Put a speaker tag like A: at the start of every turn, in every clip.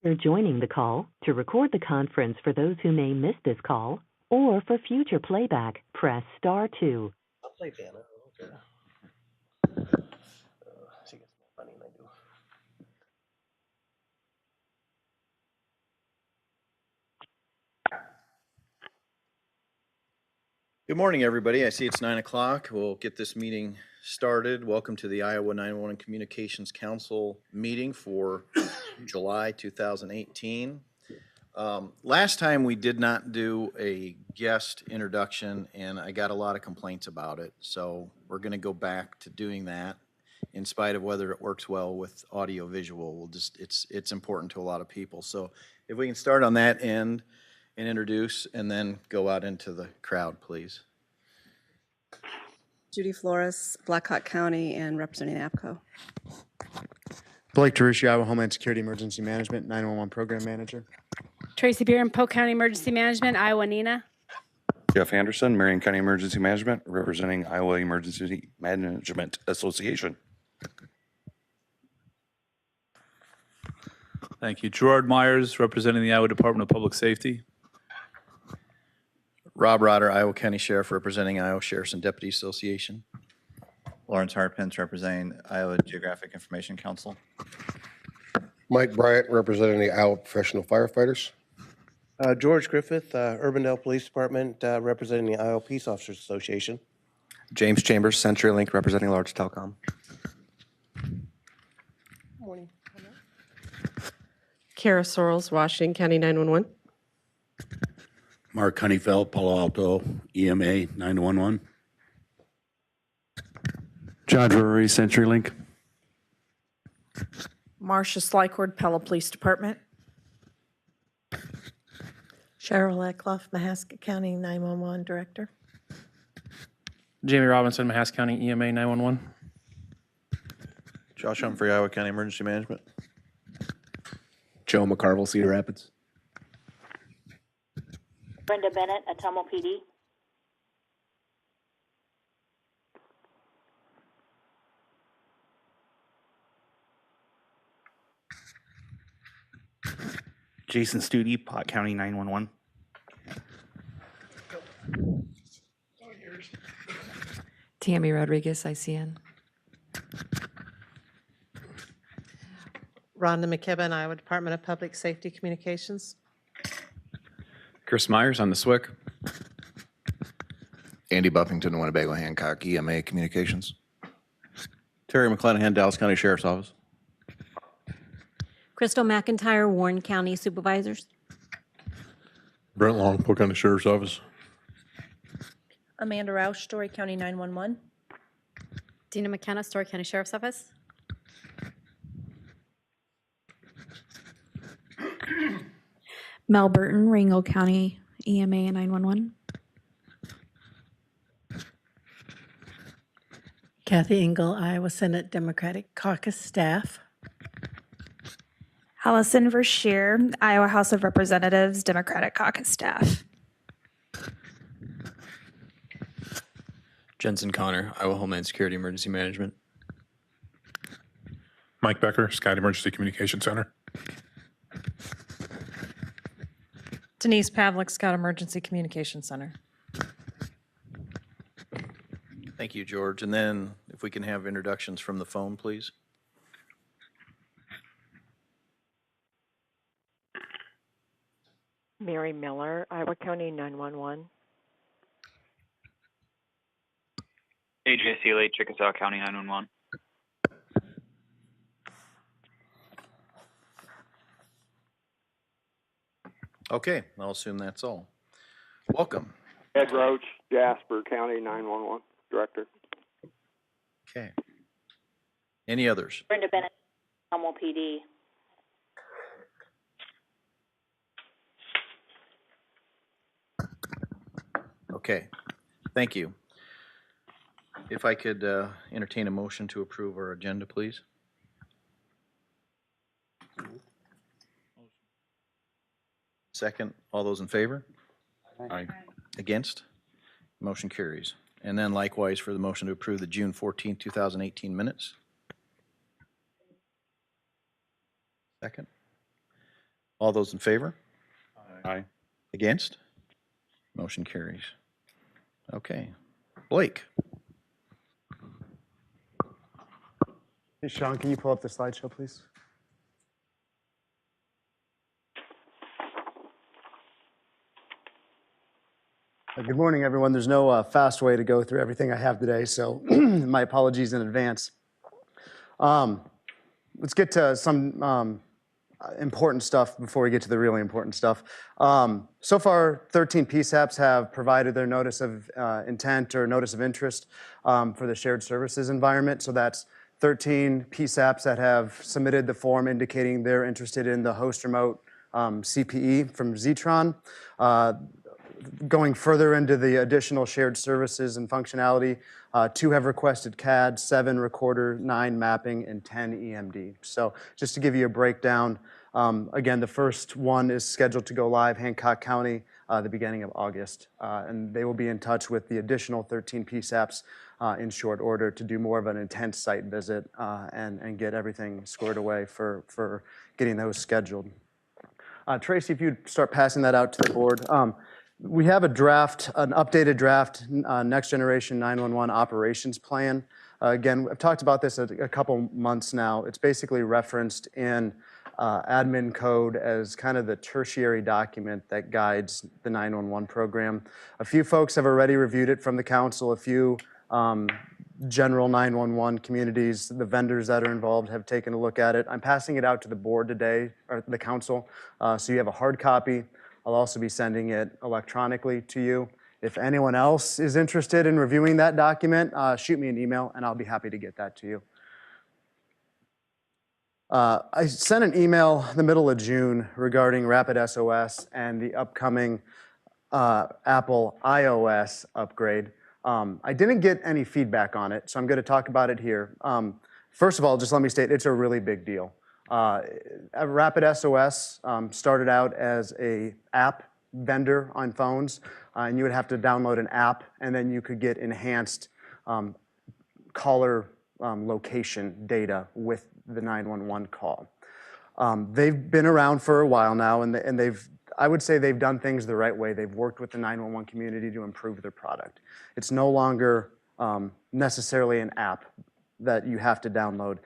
A: You're joining the call. To record the conference for those who may miss this call, or for future playback, press star 2.
B: I'll play Vanna. I don't care. She gets more money than I do.
C: Good morning, everybody. I see it's 9 o'clock. We'll get this meeting started. Welcome to the Iowa 911 Communications Council meeting for July 2018. Last time we did not do a guest introduction, and I got a lot of complaints about it. So we're going to go back to doing that, in spite of whether it works well with audio visual. It's important to a lot of people. So if we can start on that end and introduce, and then go out into the crowd, please.
D: Judy Flores, Blackhawk County, and representing APCO.
E: Blake Tarushi, Iowa Homeland Security Emergency Management, 911 Program Manager.
F: Tracy Beer, Polk County Emergency Management, Iowa Nina.
G: Jeff Anderson, Marion County Emergency Management, representing Iowa Emergency Management Association.
H: Thank you. Gerard Myers, representing the Iowa Department of Public Safety.
C: Rob Rotter, Iowa County Sheriff, representing Iowa Sheriffs and Deputies Association.
I: Lawrence Hartpence, representing Iowa Geographic Information Council.
J: Mike Bryant, representing the Iowa Professional Firefighters.
B: George Griffith, Urbandale Police Department, representing the Iowa Peace Officers Association.
I: James Chambers, CenturyLink, representing Large Telecom.
D: Morning.
K: Kara Sorrells, Washington County 911.
L: Mark Honeyfeld, Palo Alto, EMA 911.
G: John Drury, CenturyLink.
K: Marcia Slycord, Pella Police Department.
M: Cheryl Eckloff, Mahaska County 911 Director.
N: Jamie Robinson, Mahaska County EMA 911.
I: Josh Humphrey, Iowa County Emergency Management.
E: Joe McCarville, Cedar Rapids.
O: Brenda Bennett, Atomo PD.
P: Jason Studi, Pot County 911.
Q: Tammy Rodriguez, ICN.
K: Rhonda McKibben, Iowa Department of Public Safety Communications.
R: Chris Myers on the SWIC.
S: Andy Buffington, Winnebago Hancock, EMA Communications.
I: Terry McClanahan, Dallas County Sheriff's Office.
O: Crystal McIntyre, Warren County Supervisors.
T: Brent Long, Polk County Sheriff's Office.
U: Amanda Roush, Story County 911.
F: Dina McKenna, Story County Sheriff's Office.
V: Mel Burton, Ringo County EMA 911.
M: Kathy Engel, Iowa Senate Democratic Caucus Staff.
V: Allison Verscheer, Iowa House of Representatives Democratic Caucus Staff.
R: Jensen Connor, Iowa Homeland Security Emergency Management.
T: Mike Becker, Scott Emergency Communication Center.
K: Denise Pavlik, Scott Emergency Communication Center.
C: Thank you, George. And then if we can have introductions from the phone, please.
W: Mary Miller, Iowa County 911.
X: AJ Seeley, Chickasaw County 911.
C: Okay, I'll assume that's all. Welcome.
Y: Ed Roach, Jasper County 911 Director.
C: Okay. Any others?
O: Brenda Bennett, Atomo PD.
C: Okay, thank you. If I could entertain a motion to approve our agenda, please. Second, all those in favor?
T: Aye.
C: Against? Motion carries. And then likewise for the motion to approve the June 14, 2018 minutes. Second. All those in favor?
G: Aye.
C: Against? Motion carries. Okay. Blake?
E: Hey, Sean, can you pull up the slideshow, please? Good morning, everyone. There's no fast way to go through everything I have today, so my apologies in advance. Let's get to some important stuff before we get to the really important stuff. So far, 13 PSAPs have provided their notice of intent or notice of interest for the shared services environment. So that's 13 PSAPs that have submitted the form indicating they're interested in the host remote CPE from Zetron. Going further into the additional shared services and functionality, 2 have requested CAD, 7 recorder, 9 mapping, and 10 EMD. So just to give you a breakdown, again, the first one is scheduled to go live, Hancock County, the beginning of August. And they will be in touch with the additional 13 PSAPs in short order to do more of an intense site visit and get everything squared away for getting those scheduled. Tracy, if you'd start passing that out to the board. We have a draft, an updated draft, Next Generation 911 Operations Plan. Again, I've talked about this a couple months now. It's basically referenced in admin code as kind of the tertiary document that guides the 911 program. A few folks have already reviewed it from the council. A few general 911 communities, the vendors that are involved have taken a look at it. I'm passing it out to the board today, or the council, so you have a hard copy. I'll also be sending it electronically to you. If anyone else is interested in reviewing that document, shoot me an email and I'll be happy to get that to you. I sent an email the middle of June regarding Rapid SOS and the upcoming Apple iOS upgrade. I didn't get any feedback on it, so I'm going to talk about it here. First of all, just let me state, it's a really big deal. Rapid SOS started out as a app vendor on phones, and you would have to download an app, and then you could get enhanced caller location data with the 911 call. They've been around for a while now, and I would say they've done things the right way. They've worked with the 911 community to improve their product. It's no longer necessarily an app that you have to download.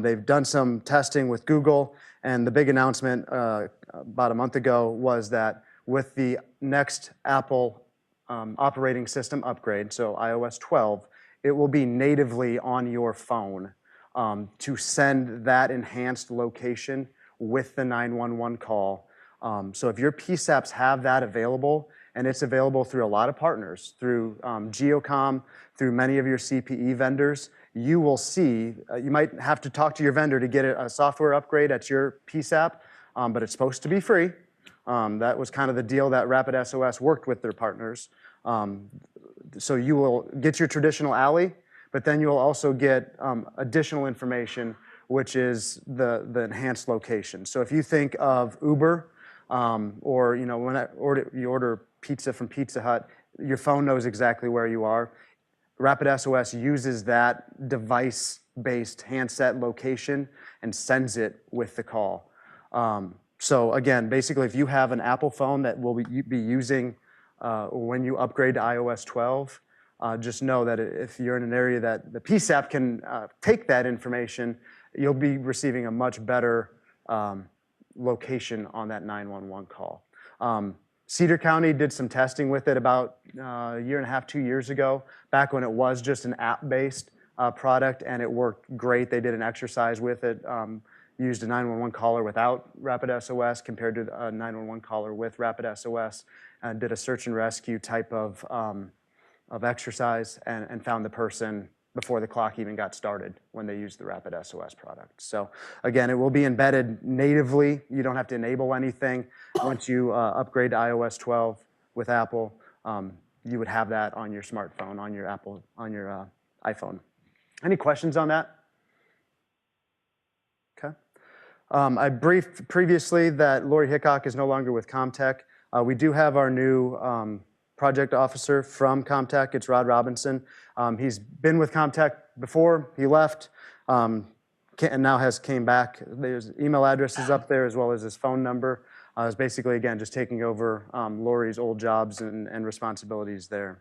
E: They've done some testing with Google, and the big announcement about a month ago was that with the next Apple operating system upgrade, so iOS 12, it will be natively on your phone to send that enhanced location with the 911 call. So if your PSAPs have that available, and it's available through a lot of partners, through Geocom, through many of your CPE vendors, you will see, you might have to talk to your vendor to get a software upgrade at your PSAP, but it's supposed to be free. That was kind of the deal that Rapid SOS worked with their partners. So you will get your traditional alley, but then you'll also get additional information, which is the enhanced location. So if you think of Uber, or when you order pizza from Pizza Hut, your phone knows exactly where you are. Rapid SOS uses that device-based handset location and sends it with the call. So again, basically, if you have an Apple phone that will be using when you upgrade to iOS 12, just know that if you're in an area that the PSAP can take that information, you'll be receiving a much better location on that 911 call. Cedar County did some testing with it about a year and a half, 2 years ago, back when it was just an app-based product, and it worked great. They did an exercise with it, used a 911 caller without Rapid SOS compared to a 911 caller with Rapid SOS, and did a search and rescue type of exercise and found the person before the clock even got started when they used the Rapid SOS product. So again, it will be embedded natively. You don't have to enable anything. Once you upgrade to iOS 12 with Apple, you would have that on your smartphone, on your iPhone. Any questions on that? Okay. I briefed previously that Lori Hickok is no longer with Comtech. We do have our new project officer from Comtech. It's Rod Robinson. He's been with Comtech before. He left and now has came back. There's email addresses up there as well as his phone number. It's basically, again, just taking over Lori's old jobs and responsibilities there.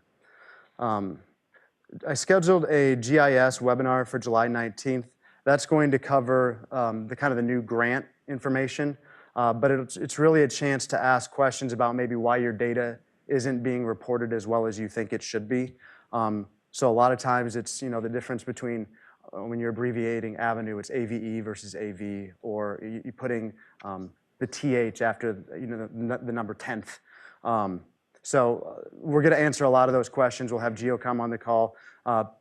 E: I scheduled a GIS webinar for July 19th. That's going to cover the new grant information, but it's really a chance to ask questions about maybe why your data isn't being reported as well as you think it should be. So a lot of times it's the difference between when you're abbreviating Avenue, it's AVE versus AV, or you putting the TH after the number 10th. So we're going to answer a lot of those questions. We'll have Geocom on the call.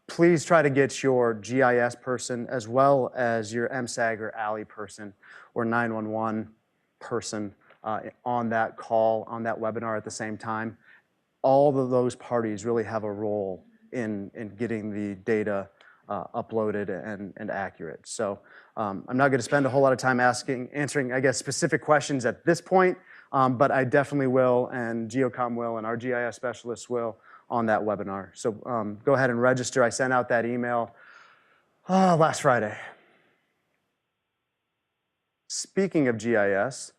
E: Please try to get your GIS person as well as your MSAG or ALI person or 911 person on that call, on that webinar at the same time. All of those parties really have a role in getting the data uploaded and accurate. So I'm not going to spend a whole lot of time answering, I guess, specific questions at this point, but I definitely will, and Geocom will, and our GIS specialists will on that webinar. So go ahead and register. I sent out that email last Friday. Speaking of GIS,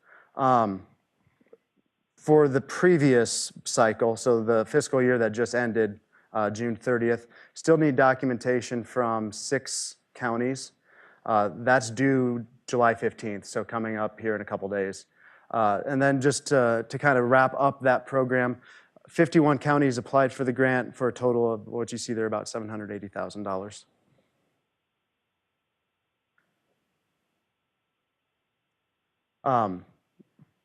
E: for the previous cycle, so the fiscal year that just ended, June 30th, still need documentation from 6 counties. That's due July 15th, so coming up here in a couple days. And then just to kind of wrap up that program, 51 counties applied for the grant for a total of what you see there, about $780,000.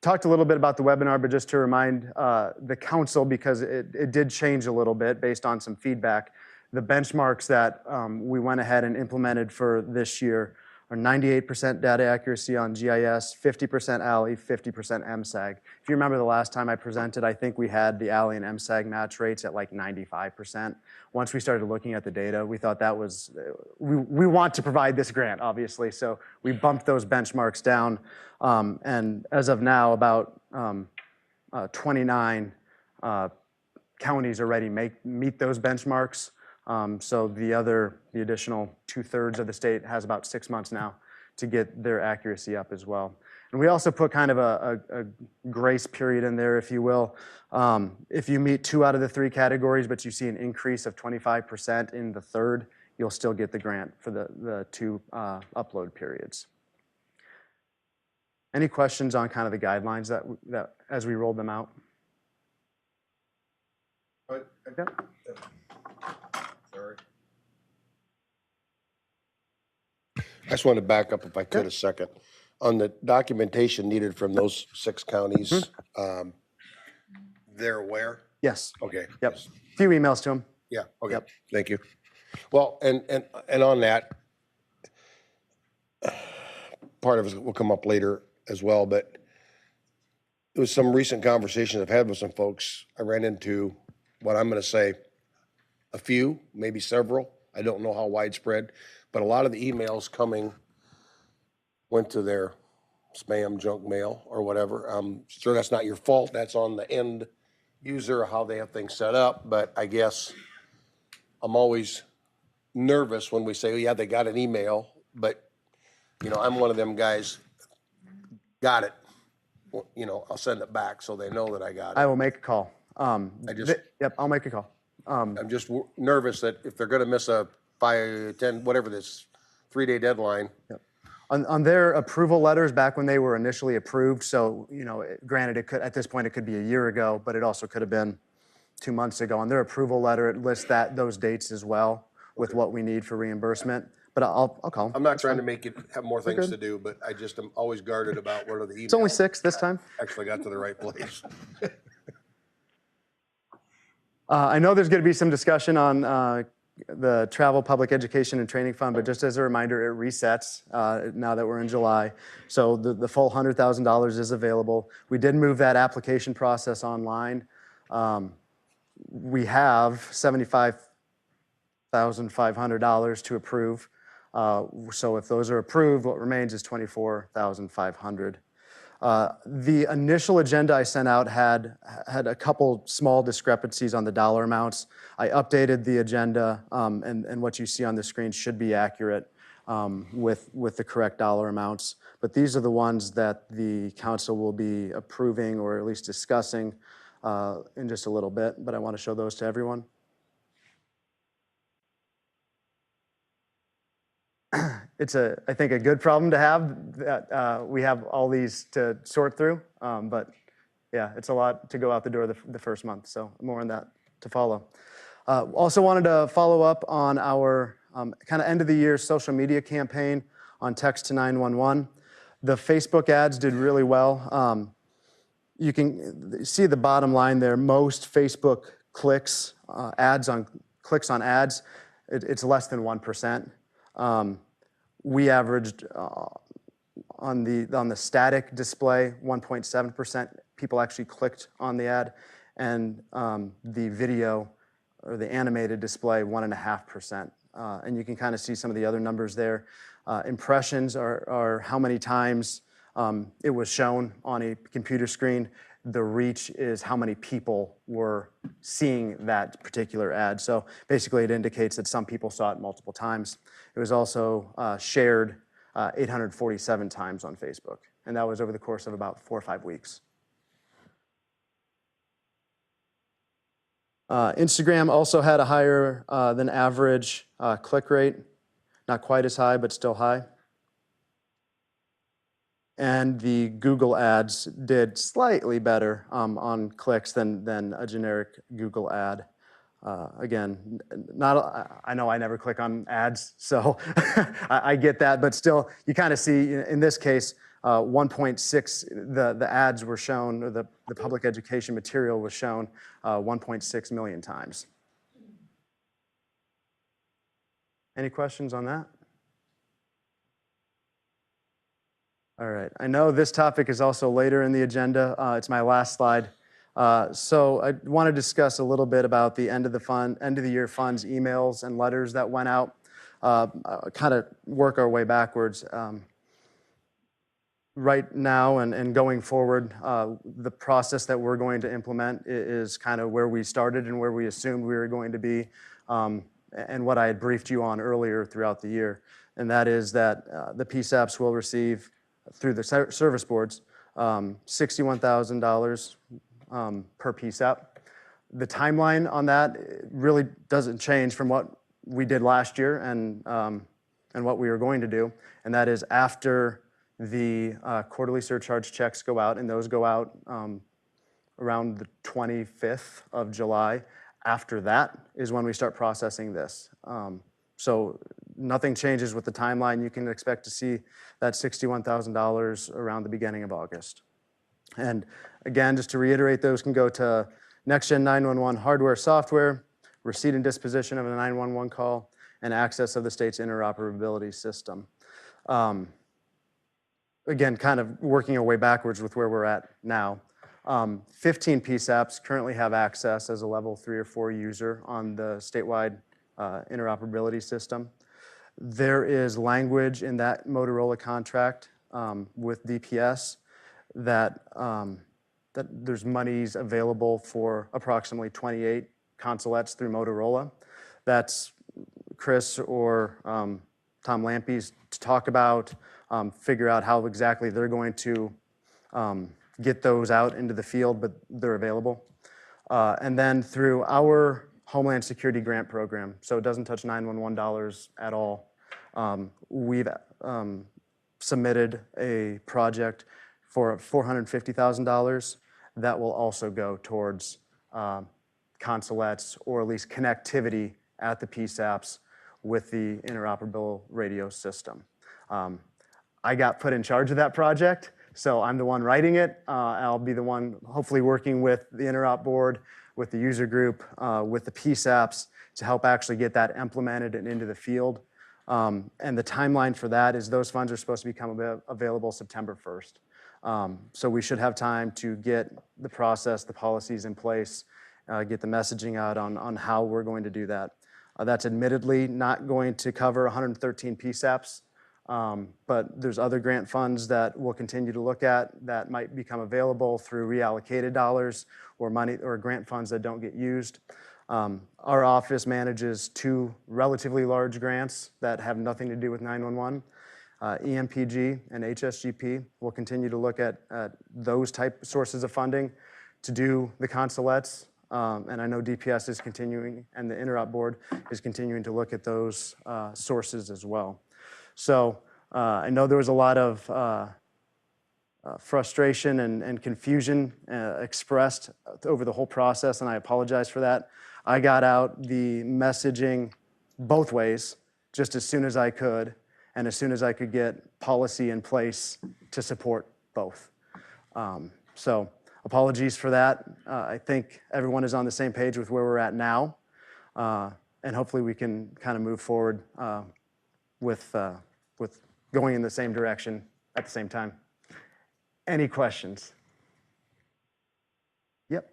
E: Talked a little bit about the webinar, but just to remind the council, because it did change a little bit based on some feedback, the benchmarks that we went ahead and implemented for this year are 98% data accuracy on GIS, 50% ALI, 50% MSAG. If you remember the last time I presented, I think we had the ALI and MSAG match rates at like 95%. Once we started looking at the data, we thought that was, we want to provide this grant, obviously, so we bumped those benchmarks down. And as of now, about 29 counties already meet those benchmarks. So the additional 2/3 of the state has about 6 months now to get their accuracy up as well. And we also put kind of a grace period in there, if you will. If you meet 2 out of the 3 categories, but you see an increase of 25% in the third, you'll still get the grant for the 2 upload periods. Any questions on kind of the guidelines that as we rolled them out?
A: Sorry. I just wanted to back up if I could a second. On the documentation needed from those 6 counties, they're aware?
E: Yes.
A: Okay.
E: Yep. Few emails to them.
A: Yeah, okay.
E: Yep.
A: Thank you. Well, and on that, part of it will come up later as well, but there was some recent conversations I've had with some folks. I ran into what I'm going to say, a few, maybe several. I don't know how widespread, but a lot of the emails coming went to their spam, junk mail, or whatever. I'm sure that's not your fault. That's on the end user, how they have things set up. But I guess I'm always nervous when we say, oh, yeah, they got an email. But, I'm one of them guys, got it. I'll send it back so they know that I got it.
E: I will make a call. Yep, I'll make a call.
A: I'm just nervous that if they're going to miss a 5, 10, whatever this 3-day deadline.
E: Yep. On their approval letters back when they were initially approved, so granted, it could at this point it could be a year ago, but it also could have been 2 months ago. On their approval letter, it lists those dates as well with what we need for reimbursement. But I'll call them.
A: I'm not trying to make it have more things to do, but I just am always guarded about whether the email.
E: It's only 6 this time.
A: Actually got to the right place.
E: I know there's going to be some discussion on the Travel Public Education and Training Fund, but just as a reminder, it resets now that we're in July. So the full $100,000 is available. We did move that application process online. We have $75,500 to approve. So if those are approved, what remains is $24,500. The initial agenda I sent out had a couple small discrepancies on the dollar amounts. I updated the agenda, and what you see on the screen should be accurate. with the correct dollar amounts. But these are the ones that the council will be approving or at least discussing in just a little bit, but I want to show those to everyone. It's I think a good problem to have that we have all these to sort through, but yeah, it's a lot to go out the door the first month, so more on that to follow. Also wanted to follow up on our kind of end of the year social media campaign on text to 911. The Facebook ads did really well. You can see the bottom line there. Most Facebook clicks, clicks on ads, it's less than 1%. We averaged on the static display 1.7% people actually clicked on the ad, and the video or the animated display 1.5%. And you can kind of see some of the other numbers there. Impressions are how many times it was shown on a computer screen. The reach is how many people were seeing that particular ad. So basically it indicates that some people saw it multiple times. It was also shared 847 times on Facebook, and that was over the course of about 4 or 5 weeks. Instagram also had a higher than average click rate, not quite as high, but still high. And the Google ads did slightly better on clicks than a generic Google ad. Again, I know I never click on ads, so I get that, but still, you kind of see in this case, 1.6, the ads were shown, or the public education material was shown 1.6 million times. Any questions on that? All right, I know this topic is also later in the agenda. It's my last slide. So I want to discuss a little bit about the end of the year funds emails and letters that went out. Kind of work our way backwards. Right now and going forward, the process that we're going to implement is kind of where we started and where we assumed we were going to be, and what I had briefed you on earlier throughout the year. And that is that the PSAPs will receive, through the service boards, $61,000 per PSAP. The timeline on that really doesn't change from what we did last year and what we were going to do, and that is after the quarterly surcharge checks go out, and those go out around the 25th of July. After that is when we start processing this. So nothing changes with the timeline. You can expect to see that $61,000 around the beginning of August. And again, just to reiterate, those can go to NextGen 911 hardware, software, receipt and disposition of a 911 call, and access of the state's interoperability system. Again, kind of working our way backwards with where we're at now. 15 PSAPs currently have access as a level 3 or 4 user on the statewide interoperability system. There is language in that Motorola contract with DPS that there's monies available for approximately 28 consulates through Motorola. That's Chris or Tom Lampe's to talk about, figure out how exactly they're going to get those out into the field, but they're available. And then through our Homeland Security grant program, so it doesn't touch 911 dollars at all, we've submitted a project for $450,000 that will also go towards consulates, or at least connectivity at the PSAPs with the interoperable radio system. I got put in charge of that project, so I'm the one writing it. I'll be the one hopefully working with the interop board, with the user group, with the PSAPs to help actually get that implemented and into the field. And the timeline for that is those funds are supposed to become available September 1st. So we should have time to get the process, the policies in place, get the messaging out on how we're going to do that. That's admittedly not going to cover 113 PSAPs, but there's other grant funds that we'll continue to look at that might become available through reallocated dollars or money or grant funds that don't get used. Our office manages 2 relatively large grants that have nothing to do with 911. EMPG and HSGP will continue to look at those type sources of funding to do the consulates. And I know DPS is continuing, and the Interop Board is continuing to look at those sources as well. So I know there was a lot of frustration and confusion expressed over the whole process, and I apologize for that. I got out the messaging both ways just as soon as I could, and as soon as I could get policy in place to support both. So apologies for that. I think everyone is on the same page with where we're at now, and hopefully we can kind of move forward with going in the same direction at the same time. Any questions? Yep.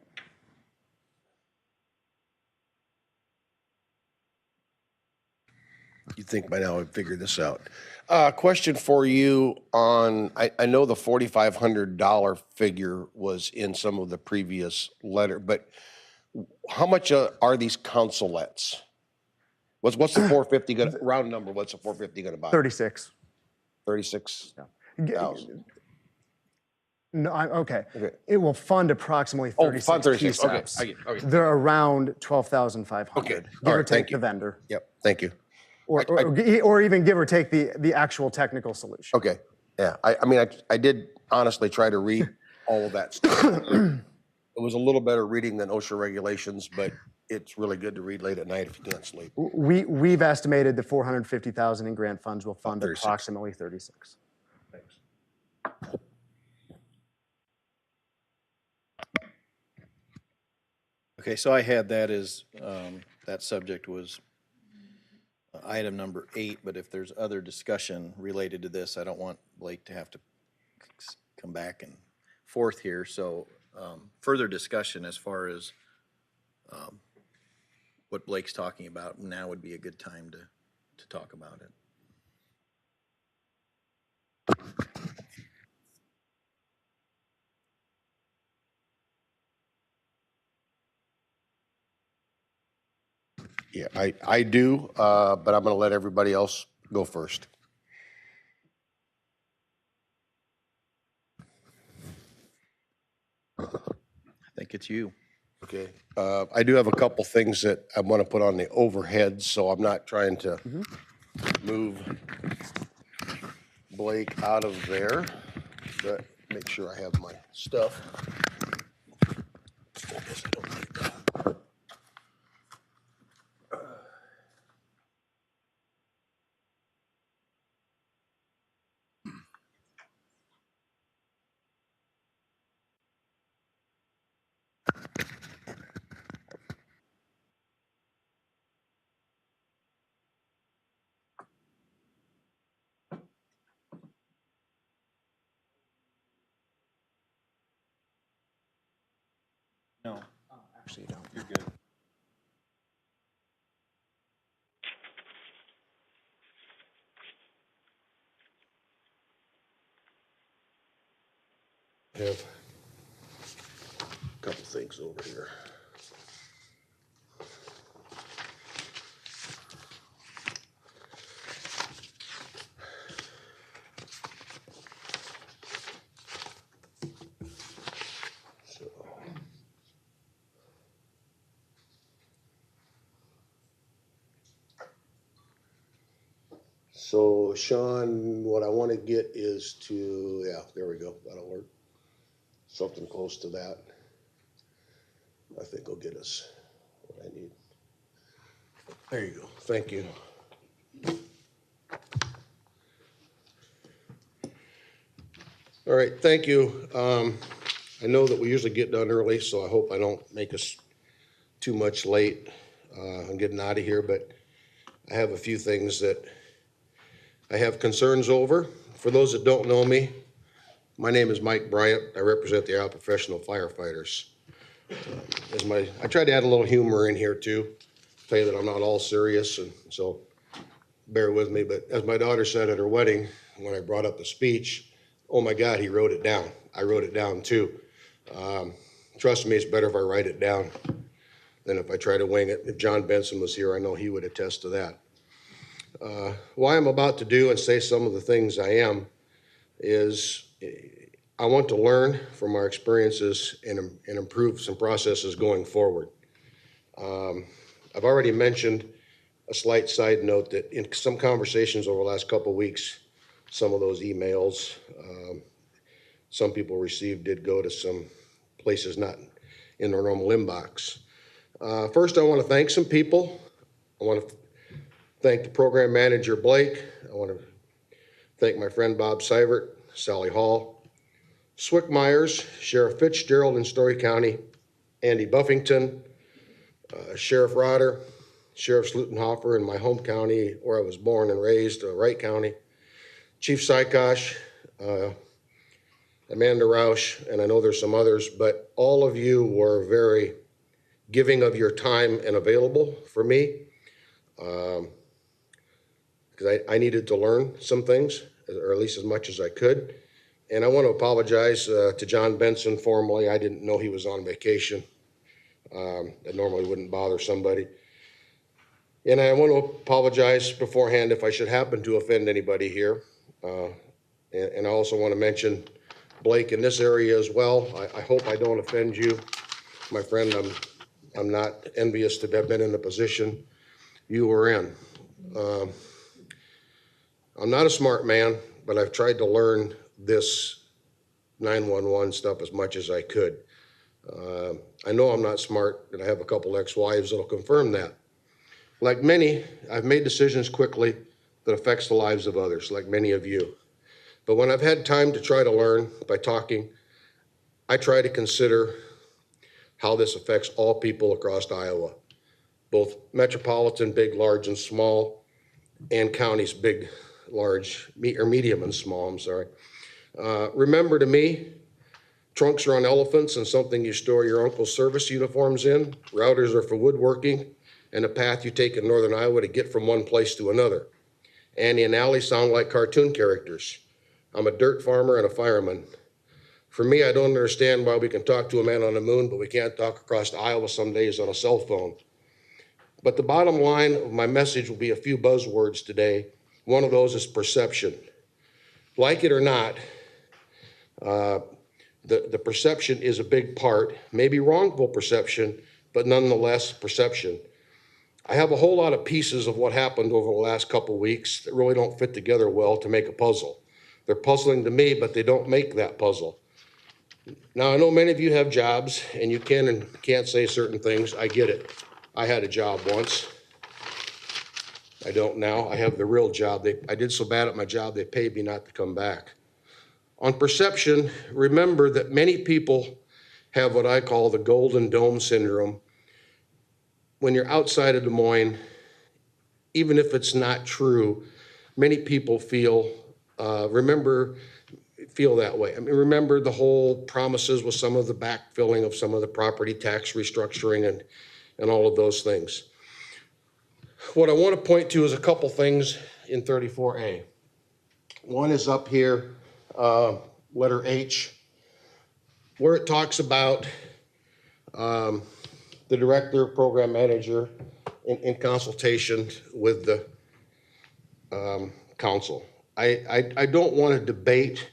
A: You think by now I've figured this out. Question for you on, I know the $4,500 figure was in some of the previous letter, but how much are these consulates? What's the 450 gonna, round number, what's the 450 gonna buy?
E: 36.
A: 36,000.
E: No, okay. It will fund approximately 36
A: fund 36, okay,
E: PSAPs.
A: I get it, okay.
E: They're around 12,500.
A: Okay,
E: Give
A: all
E: or
A: right,
E: take
A: thank
E: the
A: you.
E: vendor.
A: Yep, thank you.
E: Or even give or take the actual technical solution.
A: Okay, yeah, I mean, I did honestly try to read all of that stuff. It was a little better reading than OSHA regulations, but it's really good to read late at night if you can't sleep.
E: We've estimated the 450,000 in grant funds will fund
A: 36.
E: approximately 36.
A: Thanks.
C: Okay, so I had that as, that subject was item number 8, but if there's other discussion related to this, I don't want Blake to have to come back and forth here. So further discussion as far as what Blake's talking about, now would be a good time to talk about it.
A: Yeah, I do, but I'm gonna let everybody else go first.
C: I think it's you.
A: Okay, I do have a couple things that I want to put on the overhead, so I'm not trying to move Blake out of there, but make sure I have my stuff. I guess I don't need that.
C: No.
E: Actually, you don't.
C: You're good.
A: Have a couple things over here. So Sean, what I want to get is to, yeah, there we go, that'll work. Something close to that. I think will get us what I need. There you go, thank you. All right, thank you. I know that we usually get done early, so I hope I don't make us too much late. I'm getting out of here, but I have a few things that I have concerns over. For those that don't know me, my name is Mike Bryant. I represent the Iowa Professional Firefighters. I tried to add a little humor in here too, tell you that I'm not all serious, and so bear with me. But as my daughter said at her wedding, when I brought up the speech, oh my God, he wrote it down. I wrote it down too. Trust me, it's better if I write it down than if I try to wing it. If John Benson was here, I know he would attest to that. Why I'm about to do and say some of the things I am is I want to learn from our experiences and improve some processes going forward. I've already mentioned a slight side note that in some conversations over the last couple of weeks, some of those emails some people received did go to some places not in their normal inbox. First, I want to thank some people. I want to thank the program manager, Blake. I want to thank my friend Bob Seivert, Sally Hall, Swick Myers, Sheriff Fitzgerald in Story County, Andy Buffington, Sheriff Rotter, Sheriff Slutenhofer in my home county where I was born and raised, Wright County, Chief Sykosh, Amanda Roush, and I know there's some others, but all of you were very giving of your time and available for me because I needed to learn some things, or at least as much as I could. And I want to apologize to John Benson formally. I didn't know he was on vacation. That normally wouldn't bother somebody. And I want to apologize beforehand if I should happen to offend anybody here. And I also want to mention Blake in this area as well. I hope I don't offend you. My friend, I'm not envious to have been in the position you were in. I'm not a smart man, but I've tried to learn this 911 stuff as much as I could. I know I'm not smart, and I have a couple ex-wives that'll confirm that. Like many, I've made decisions quickly that affects the lives of others, like many of you. But when I've had time to try to learn by talking, I try to consider how this affects all people across Iowa, both metropolitan, big, large, and small, and counties, big, large, or medium and small, I'm sorry. Remember, to me, trunks are on elephants and something you store your uncle's service uniforms in. Routers are for woodworking and a path you take in northern Iowa to get from one place to another. Annie and Allie sound like cartoon characters. I'm a dirt farmer and a fireman. For me, I don't understand why we can talk to a man on the moon, but we can't talk across Iowa some days on a cell phone. But the bottom line of my message will be a few buzzwords today. One of those is perception. Like it or not, the perception is a big part, maybe wrongful perception, but nonetheless perception. I have a whole lot of pieces of what happened over the last couple of weeks that really don't fit together well to make a puzzle. They're puzzling to me, but they don't make that puzzle. Now, I know many of you have jobs and you can and can't say certain things. I get it. I had a job once. I don't now. I have the real job. I did so bad at my job, they paid me not to come back. On perception, remember that many people have what I call the Golden Dome syndrome. When you're outside of Des Moines, even if it's not true, many people feel that way. I mean, remember the whole promises with some of the backfilling of some of the property tax restructuring and all of those things. What I want to point to is a couple things in 34A. One is up here, letter H, where it talks about the director, program manager, in consultation with the council. I don't want to debate.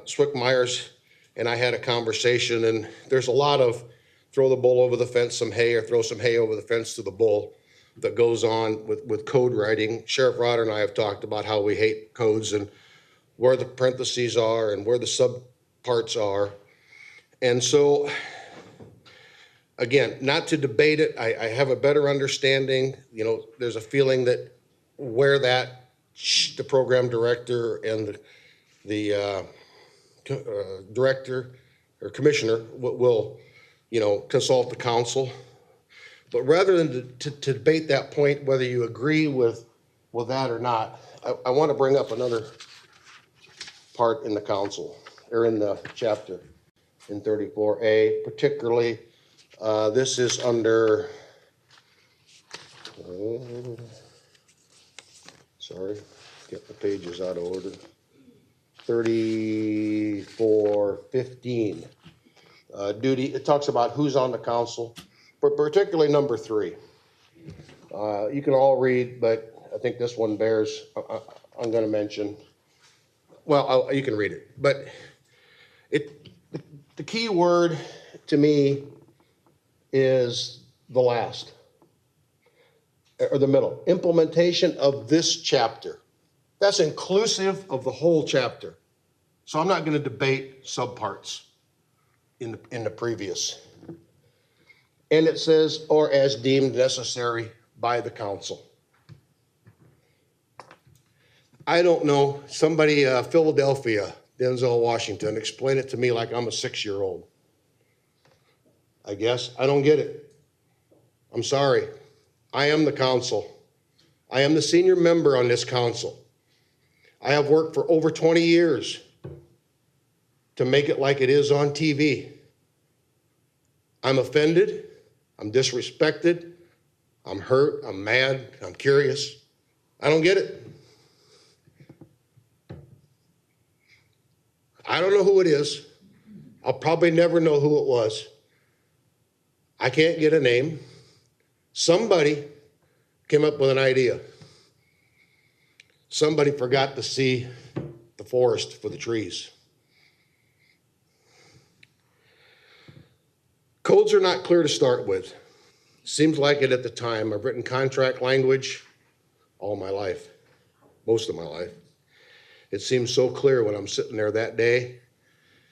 A: Swick Myers and I had a conversation, and there's a lot of throw the bull over the fence some hay, or throw some hay over the fence to the bull that goes on with code writing. Sheriff Rotter and I have talked about how we hate codes and where the parentheses are and where the subparts are. And so, again, not to debate it, I have a better understanding. You know, there's a feeling that where that the program director and the director or commissioner will, you know, consult the council. But rather than to debate that point, whether you agree with that or not, I want to bring up another part in the council, or in the chapter in 34A, particularly, this is under, sorry, get the pages out of order. 3415. Duty, it talks about who's on the council. but particularly number 3. You can all read, but I think this one bears, I'm going to mention, well, you can read it, but the key word to me is the last, or the middle, implementation of this chapter. That's inclusive of the whole chapter. So I'm not going to debate subparts in the previous. And it says, or as deemed necessary by the council. I don't know, somebody, Philadelphia, Denzel Washington, explain it to me like I'm a 6-year-old. I guess, I don't get it. I'm sorry. I am the council. I am the senior member on this council. I have worked for over 20 years to make it like it is on TV. I'm offended. I'm disrespected. I'm hurt. I'm mad. I'm curious. I don't get it. I don't know who it is. I'll probably never know who it was. I can't get a name. Somebody came up with an idea. Somebody forgot to see the forest for the trees. Codes are not clear to start with. Seems like it at the time. I've written contract language all my life, most of my life. It seems so clear when I'm sitting there that day,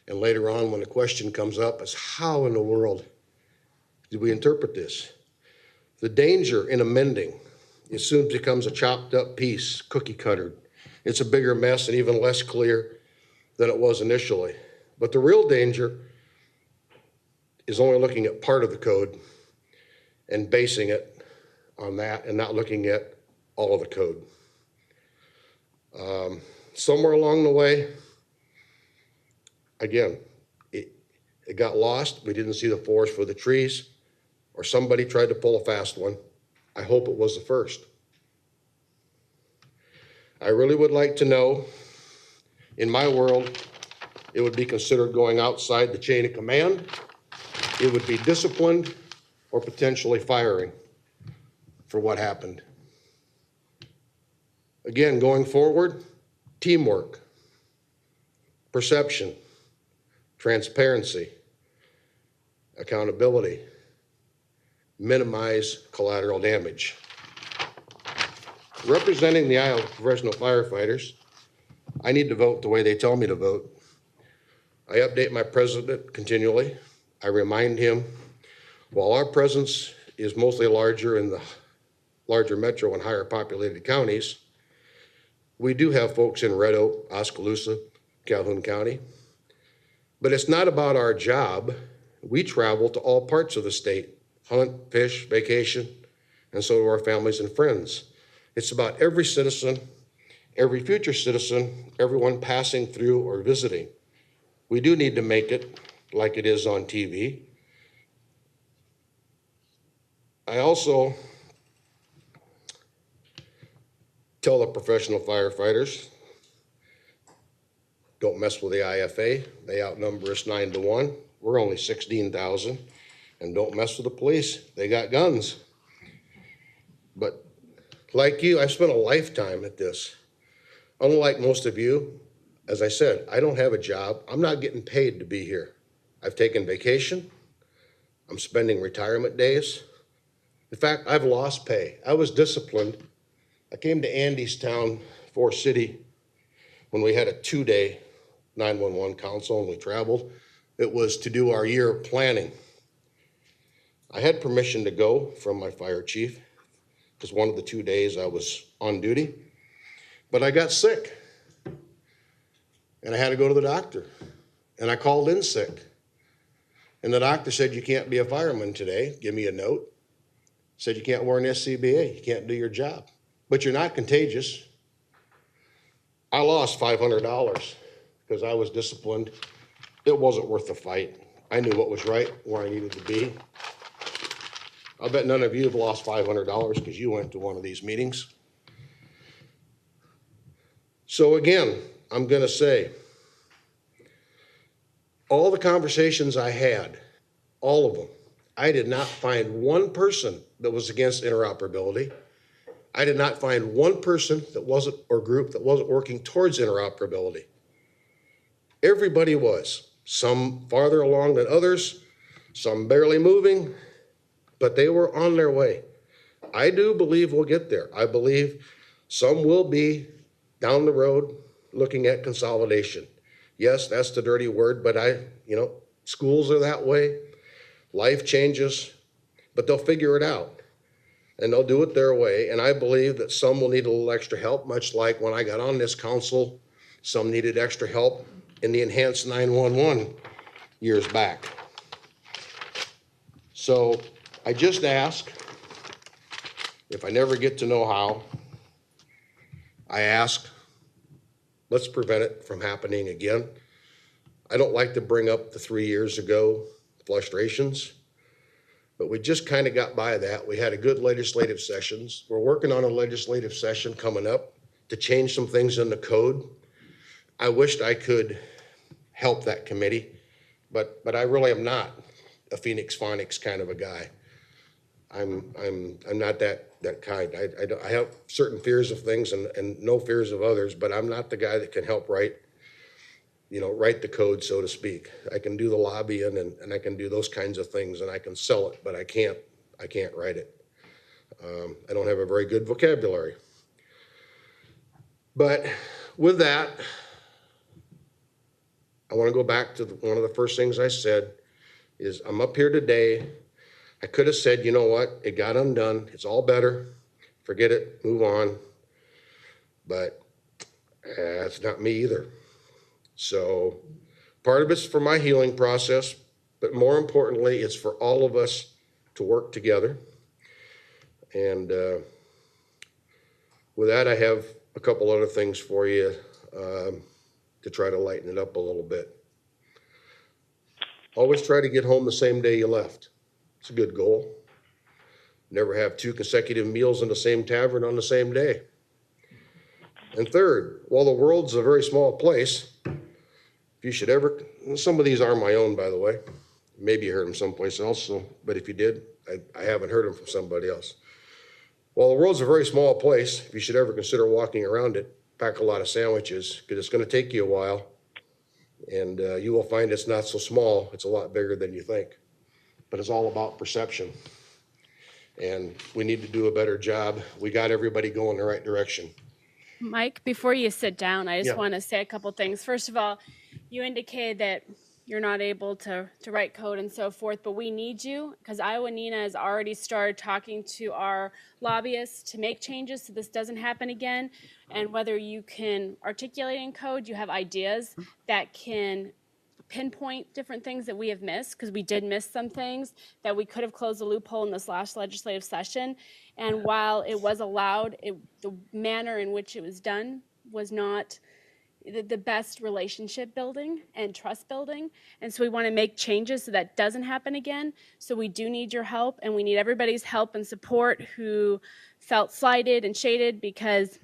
A: and later on when the question comes up is how in the world did we interpret this? The danger in amending, it soon becomes a chopped up piece, cookie cuttered. It's a bigger mess and even less clear than it was initially. But the real danger is only looking at part of the code and basing it on that and not looking at all of the code. Somewhere along the way, again, it got lost. We didn't see the forest for the trees, or somebody tried to pull a fast one. I hope it was the first. I really would like to know, in my world, it would be considered going outside the chain of command. It would be disciplined or potentially firing for what happened. Again, going forward, teamwork, perception, transparency, accountability, minimize collateral damage. Representing the Iowa professional firefighters, I need to vote the way they tell me to vote. I update my president continually. I remind him, while our presence is mostly larger in the larger metro and higher populated counties, we do have folks in Red Oak, Oskaloosa, Calhoun County. But it's not about our job. We travel to all parts of the state, hunt, fish, vacation, and so do our families and friends. It's about every citizen, every future citizen, everyone passing through or visiting. We do need to make it like it is on TV. I also tell the professional firefighters, don't mess with the IFA. They outnumber us 9-1. We're only 16,000. And don't mess with the police. They got guns. But like you, I've spent a lifetime at this. Unlike most of you, as I said, I don't have a job. I'm not getting paid to be here. I've taken vacation. I'm spending retirement days. In fact, I've lost pay. I was disciplined. I came to Andystown, Forest City, when we had a 2-day 911 council and we traveled. It was to do our year of planning. I had permission to go from my fire chief because one of the 2 days I was on duty, but I got sick and I had to go to the doctor and I called in sick. And the doctor said, you can't be a fireman today. Give me a note. Said, you can't wear an SCBA. You can't do your job, but you're not contagious. I lost $500 because I was disciplined. It wasn't worth the fight. I knew what was right, where I needed to be. I bet none of you have lost $500 because you went to one of these meetings. So again, I'm going to say, all the conversations I had, all of them, I did not find one person that was against interoperability. I did not find one person that wasn't, or group that wasn't working towards interoperability. Everybody was, some farther along than others, some barely moving, but they were on their way. I do believe we'll get there. I believe some will be down the road looking at consolidation. Yes, that's the dirty word, but schools are that way. Life changes, but they'll figure it out and they'll do it their way. And I believe that some will need a little extra help, much like when I got on this council, some needed extra help in the enhanced 911 years back. So I just ask, if I never get to know how, I ask, let's prevent it from happening again. I don't like to bring up the 3 years ago frustrations, but we just kind of got by that. We had a good legislative sessions. We're working on a legislative session coming up to change some things in the code. I wished I could help that committee, but I really am not a Phoenix Phonics kind of a guy. I'm not that kind. I have certain fears of things and no fears of others, but I'm not the guy that can help write the code, so to speak. I can do the lobbying and I can do those kinds of things and I can sell it, but I can't write it. I don't have a very good vocabulary. But with that, I want to go back to one of the first things I said is I'm up here today. I could have said, you know what, it got undone. It's all better. Forget it, move on. But that's not me either. So part of it's for my healing process, but more importantly, it's for all of us to work together. And with that, I have a couple other things for you to try to lighten it up a little bit. Always try to get home the same day you left. It's a good goal. Never have 2 consecutive meals in the same tavern on the same day. And third, while the world's a very small place, if you should ever, some of these are my own, by the way. Maybe you heard them someplace else, but if you did, I haven't heard them from somebody else. While the world's a very small place, if you should ever consider walking around it, pack a lot of sandwiches, because it's going to take you a while. And you will find it's not so small. It's a lot bigger than you think. But it's all about perception. And we need to do a better job. We got everybody going the right direction.
F: Mike, before you sit down, I just
A: Yeah.
F: want to say a couple things. First of all, you indicated that you're not able to write code and so forth, but we need you because Iowa NINA has already started talking to our lobbyists to make changes so this doesn't happen again. And whether you can articulate in code, you have ideas that can pinpoint different things that we have missed, because we did miss some things that we could have closed the loophole in this last legislative session. And while it was allowed, the manner in which it was done was not the best relationship building and trust building. And so we want to make changes so that doesn't happen again. So we do need your help, and we need everybody's help and support who felt slighted and shaded, because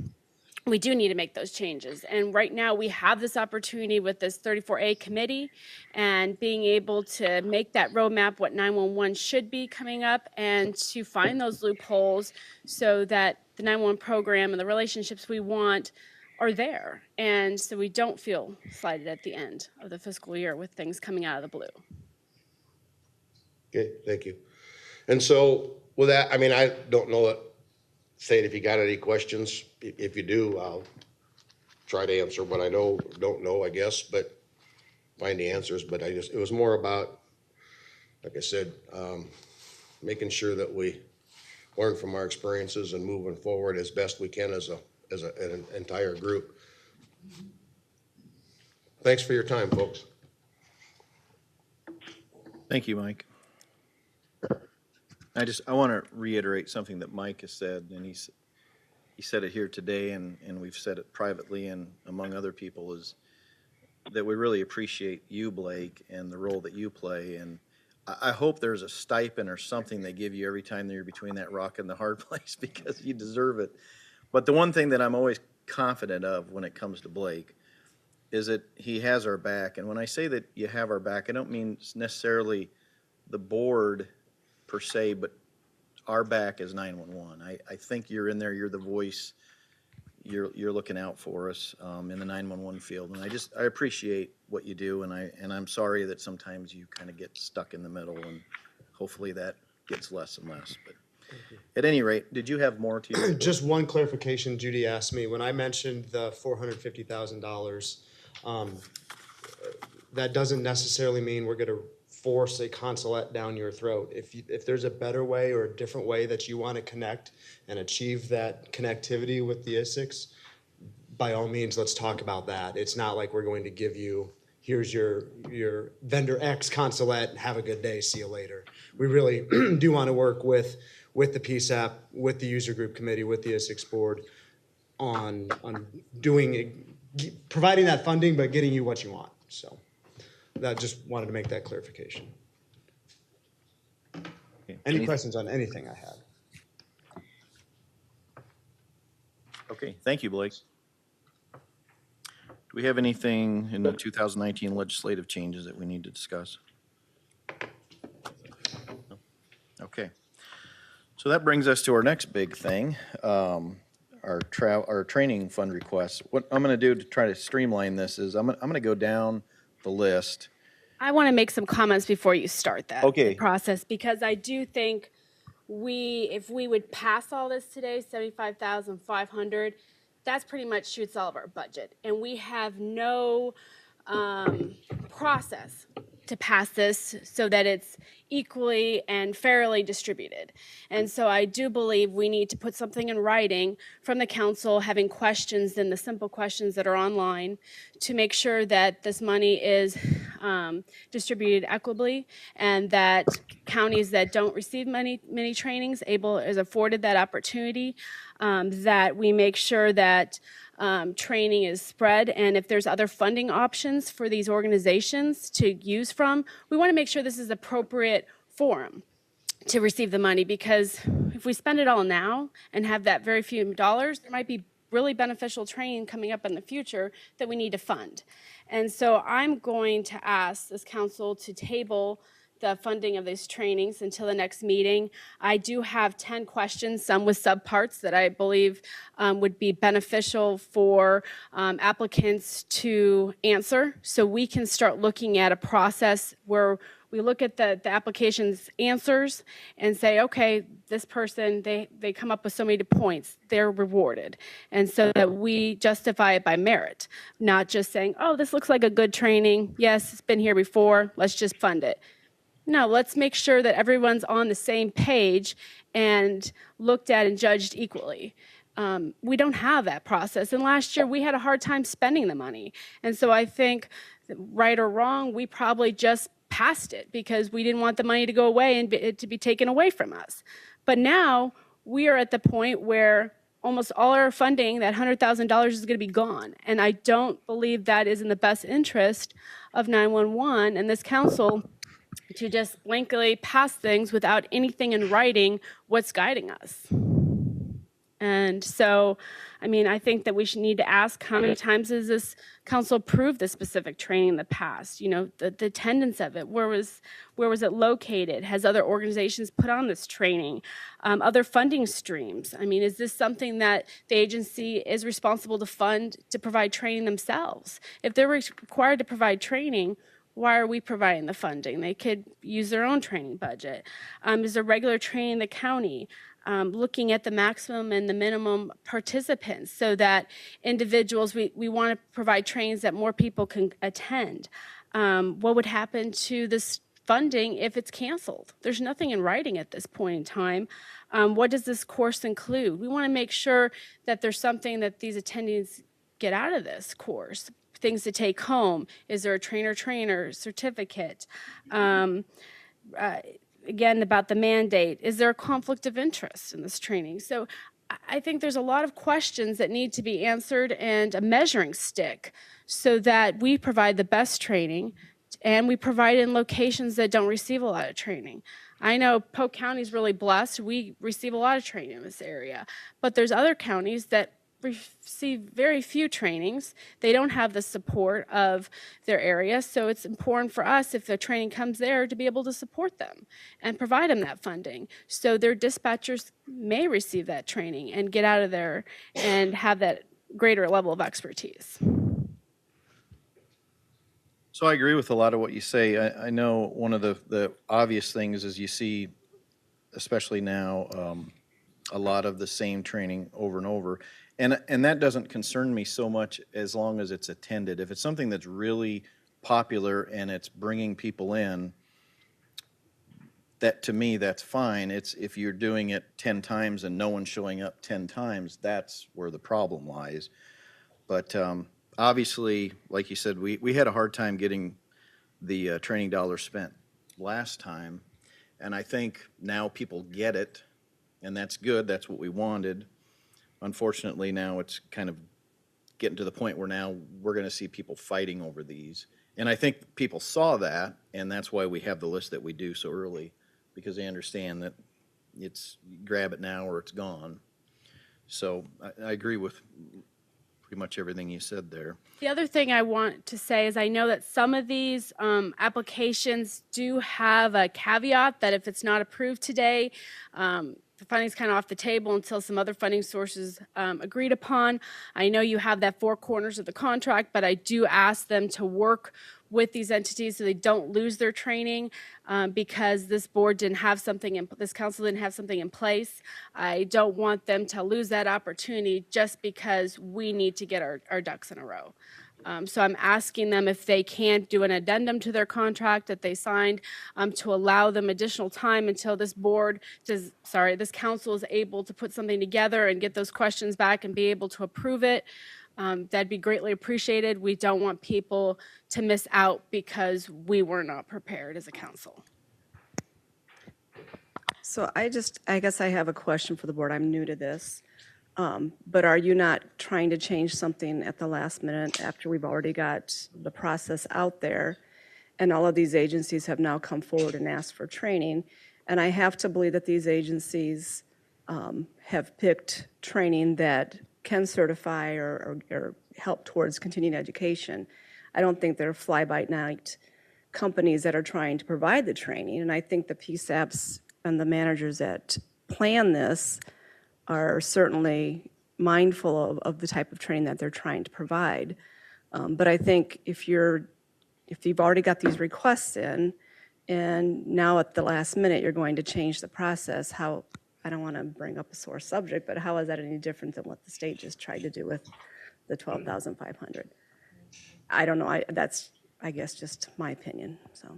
F: we do need to make those changes. And right now we have this opportunity with this 34A committee and being able to make that roadmap what 911 should be coming up, and to find those loopholes so that the 911 program and the relationships we want are there. And so we don't feel slighted at the end of the fiscal year with things coming out of the blue.
A: Okay, thank you. And so with that, I don't know it. Say it if you got any questions. If you do, I'll try to answer what I don't know, I guess, but find the answers. But it was more about, like I said, making sure that we learn from our experiences and moving forward as best we can as an entire group. Thanks for your time, folks.
C: Thank you, Mike. I want to reiterate something that Mike has said, and he said it here today, and we've said it privately and among other people, is that we really appreciate you, Blake, and the role that you play. And I hope there's a stipend or something they give you every time that you're between that rock and the hard place, because you deserve it. But the one thing that I'm always confident of when it comes to Blake is that he has our back. And when I say that you have our back, I don't mean necessarily the board per se, but our back is 911. I think you're in there, you're the voice, you're looking out for us in the 911 field. And I appreciate what you do, and I'm sorry that sometimes you kind of get stuck in the middle, and hopefully that gets less and less. But at any rate, did you have more to your report?
E: Just one clarification Judy asked me. When I mentioned the $450,000, that doesn't necessarily mean we're going to force a consulate down your throat. If there's a better way or a different way that you want to connect and achieve that connectivity with the ISICs, by all means, let's talk about that. It's not like we're going to give you, here's your vendor X consulate, have a good day, see you later. We really do want to work with the PSAP, with the user group committee, with the ISICs board on providing that funding, but getting you what you want. So that just wanted to make that clarification. Any questions on anything I had?
C: Okay, thank you, Blake. Do we have anything in the 2019 legislative changes that we need to discuss? No? Okay. So that brings us to our next big thing, our training fund requests. What I'm going to do to try to streamline this is I'm going to go down the list.
F: I want to make some comments before you start that
C: Okay.
F: process, because I do think if we would pass all this today, $75,500, that's pretty much shoots all of our budget. And we have no process to pass this so that it's equally and fairly distributed. And so I do believe we need to put something in writing from the council, having questions and the simple questions that are online, to make sure that this money is distributed equitably, and that counties that don't receive many trainings is afforded that opportunity, that we make sure that training is spread, and if there's other funding options for these organizations to use from, we want to make sure this is appropriate forum to receive the money, because if we spend it all now and have that very few dollars, there might be really beneficial training coming up in the future that we need to fund. And so I'm going to ask this council to table the funding of these trainings until the next meeting. I do have 10 questions, some with subparts, that I believe would be beneficial for applicants to answer, so we can start looking at a process where we look at the application's answers and say, okay, this person, they come up with so many points, they're rewarded. And so that we justify it by merit, not just saying, oh, this looks like a good training. Yes, it's been here before, let's just fund it. No, let's make sure that everyone's on the same page and looked at and judged equally. We don't have that process. And last year we had a hard time spending the money. And so I think, right or wrong, we probably just passed it because we didn't want the money to go away and to be taken away from us. But now we are at the point where almost all our funding, that $100,000, is going to be gone. And I don't believe that is in the best interest of 911 and this council to just blankly pass things without anything in writing what's guiding us. And so, I mean, I think that we should need to ask, how many times has this council approved this specific training in the past? You know, the attendance of it, where was it located? Has other organizations put on this training? Other funding streams? I mean, is this something that the agency is responsible to fund, to provide training themselves? If they're required to provide training, why are we providing the funding? They could use their own training budget. Is there regular training in the county? Looking at the maximum and the minimum participants so that individuals, we want to provide trainings that more people can attend. What would happen to this funding if it's canceled? There's nothing in writing at this point in time. What does this course include? We want to make sure that there's something that these attendees get out of this course. Things to take home. Is there a trainer certificate? Again, about the mandate. Is there a conflict of interest in this training? So I think there's a lot of questions that need to be answered, and a measuring stick so that we provide the best training, and we provide in locations that don't receive a lot of training. I know Polk County is really blessed. We receive a lot of training in this area, but there's other counties that receive very few trainings. They don't have the support of their area, so it's important for us, if the training comes there, to be able to support them and provide them that funding. So their dispatchers may receive that training and get out of there and have that greater level of expertise.
C: So I agree with a lot of what you say. I know one of the obvious things is you see, especially now, a lot of the same training over and over. And that doesn't concern me so much as long as it's attended. If it's something that's really popular and it's bringing people in, that to me, that's fine. It's if you're doing it 10 times and no one's showing up 10 times, that's where the problem lies. But obviously, like you said, we had a hard time getting the training dollars spent last time. And I think now people get it, and that's good. That's what we wanted. Unfortunately, now it's kind of getting to the point where now we're going to see people fighting over these. And I think people saw that, and that's why we have the list that we do so early, because they understand that it's grab it now or it's gone. So I agree with pretty much everything you said there.
F: The other thing I want to say is I know that some of these applications do have a caveat that if it's not approved today, the funding's kind of off the table until some other funding sources agreed upon. I know you have that four corners of the contract, but I do ask them to work with these entities so they don't lose their training because this board didn't have something, this council didn't have something in place. I don't want them to lose that opportunity just because we need to get our ducks in a row. So I'm asking them if they can't do an addendum to their contract that they signed to allow them additional time until this this council is able to put something together and get those questions back and be able to approve it. That'd be greatly appreciated. We don't want people to miss out because we were not prepared as a council.
B: So I guess I have a question for the board. I'm new to this. But are you not trying to change something at the last minute after we've already got the process out there and all of these agencies have now come forward and asked for training? And I have to believe that these agencies have picked training that can certify or help towards continuing education. I don't think they're fly-by-night companies that are trying to provide the training. And I think the PSAPs and the managers that plan this are certainly mindful of the type of training that they're trying to provide. But I think if you've already got these requests in, and now at the last minute you're going to change the process, how, I don't want to bring up a sore subject, but how is that any different than what the state just tried to do with the 12,500? I don't know. That's, I guess, just my opinion. So.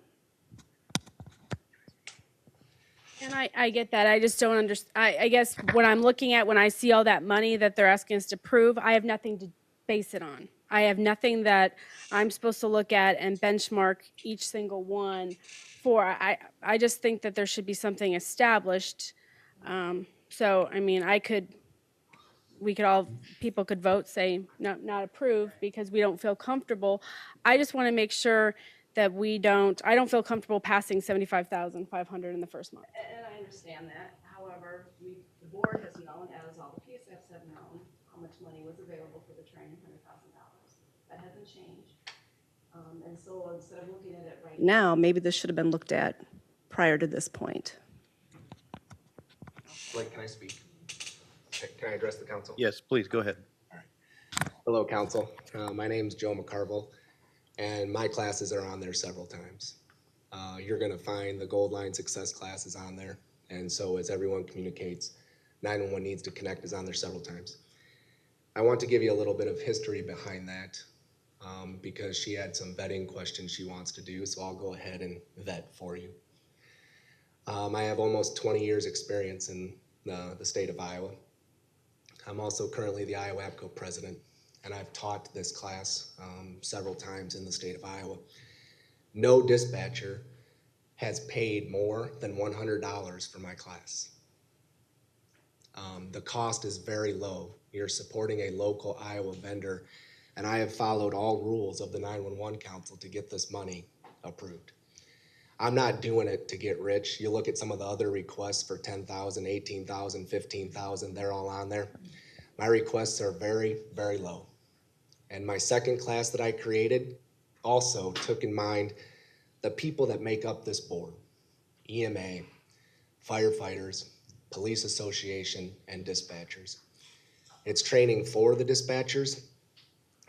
F: And I get that. I just don't understand. I guess what I'm looking at when I see all that money that they're asking us to prove, I have nothing to base it on. I have nothing that I'm supposed to look at and benchmark each single one for. I just think that there should be something established. So, I mean, people could vote, say not approve because we don't feel comfortable. I just want to make sure that I don't feel comfortable passing $75,500 in the first month.
B: And I understand that. However, the board has known, as all the PSFs have known, how much money was available for the training, $100,000. That hasn't changed. And so instead of looking at it right now, maybe this should have been looked at prior to this point.
D: Blake, can I speak? Can I address the council?
C: Yes, please, go ahead.
D: Hello, council. My name's Joe McCarville, and my classes are on there several times. You're going to find the Gold Line Success class is on there, and so as everyone communicates, 911 Needs to Connect is on there several times. I want to give you a little bit of history behind that because she had some vetting questions she wants to do, so I'll go ahead and vet for you. I have almost 20 years experience in the state of Iowa. I'm also currently the Iowa APCO president, and I've taught this class several times in the state of Iowa. No dispatcher has paid more than $100 for my class. The cost is very low. You're supporting a local Iowa vendor, and I have followed all rules of the 911 Council to get this money approved. I'm not doing it to get rich. You look at some of the other requests for $10,000, $18,000, $15,000, they're all on there. My requests are very, very low. And my second class that I created also took in mind the people that make up this board: EMA, firefighters, police association, and dispatchers. It's training for the dispatchers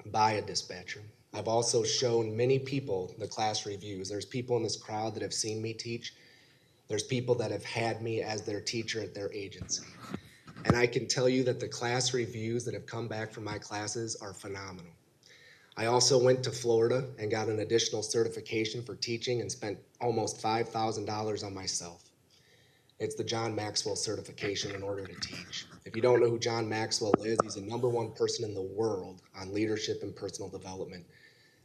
D: by a dispatcher. I've also shown many people the class reviews. There's people in this crowd that have seen me teach. There's people that have had me as their teacher at their agency. And I can tell you that the class reviews that have come back from my classes are phenomenal. I also went to Florida and got an additional certification for teaching and spent almost $5,000 on myself. It's the John Maxwell certification in order to teach. If you don't know who John Maxwell is, he's the #1 person in the world on leadership and personal development.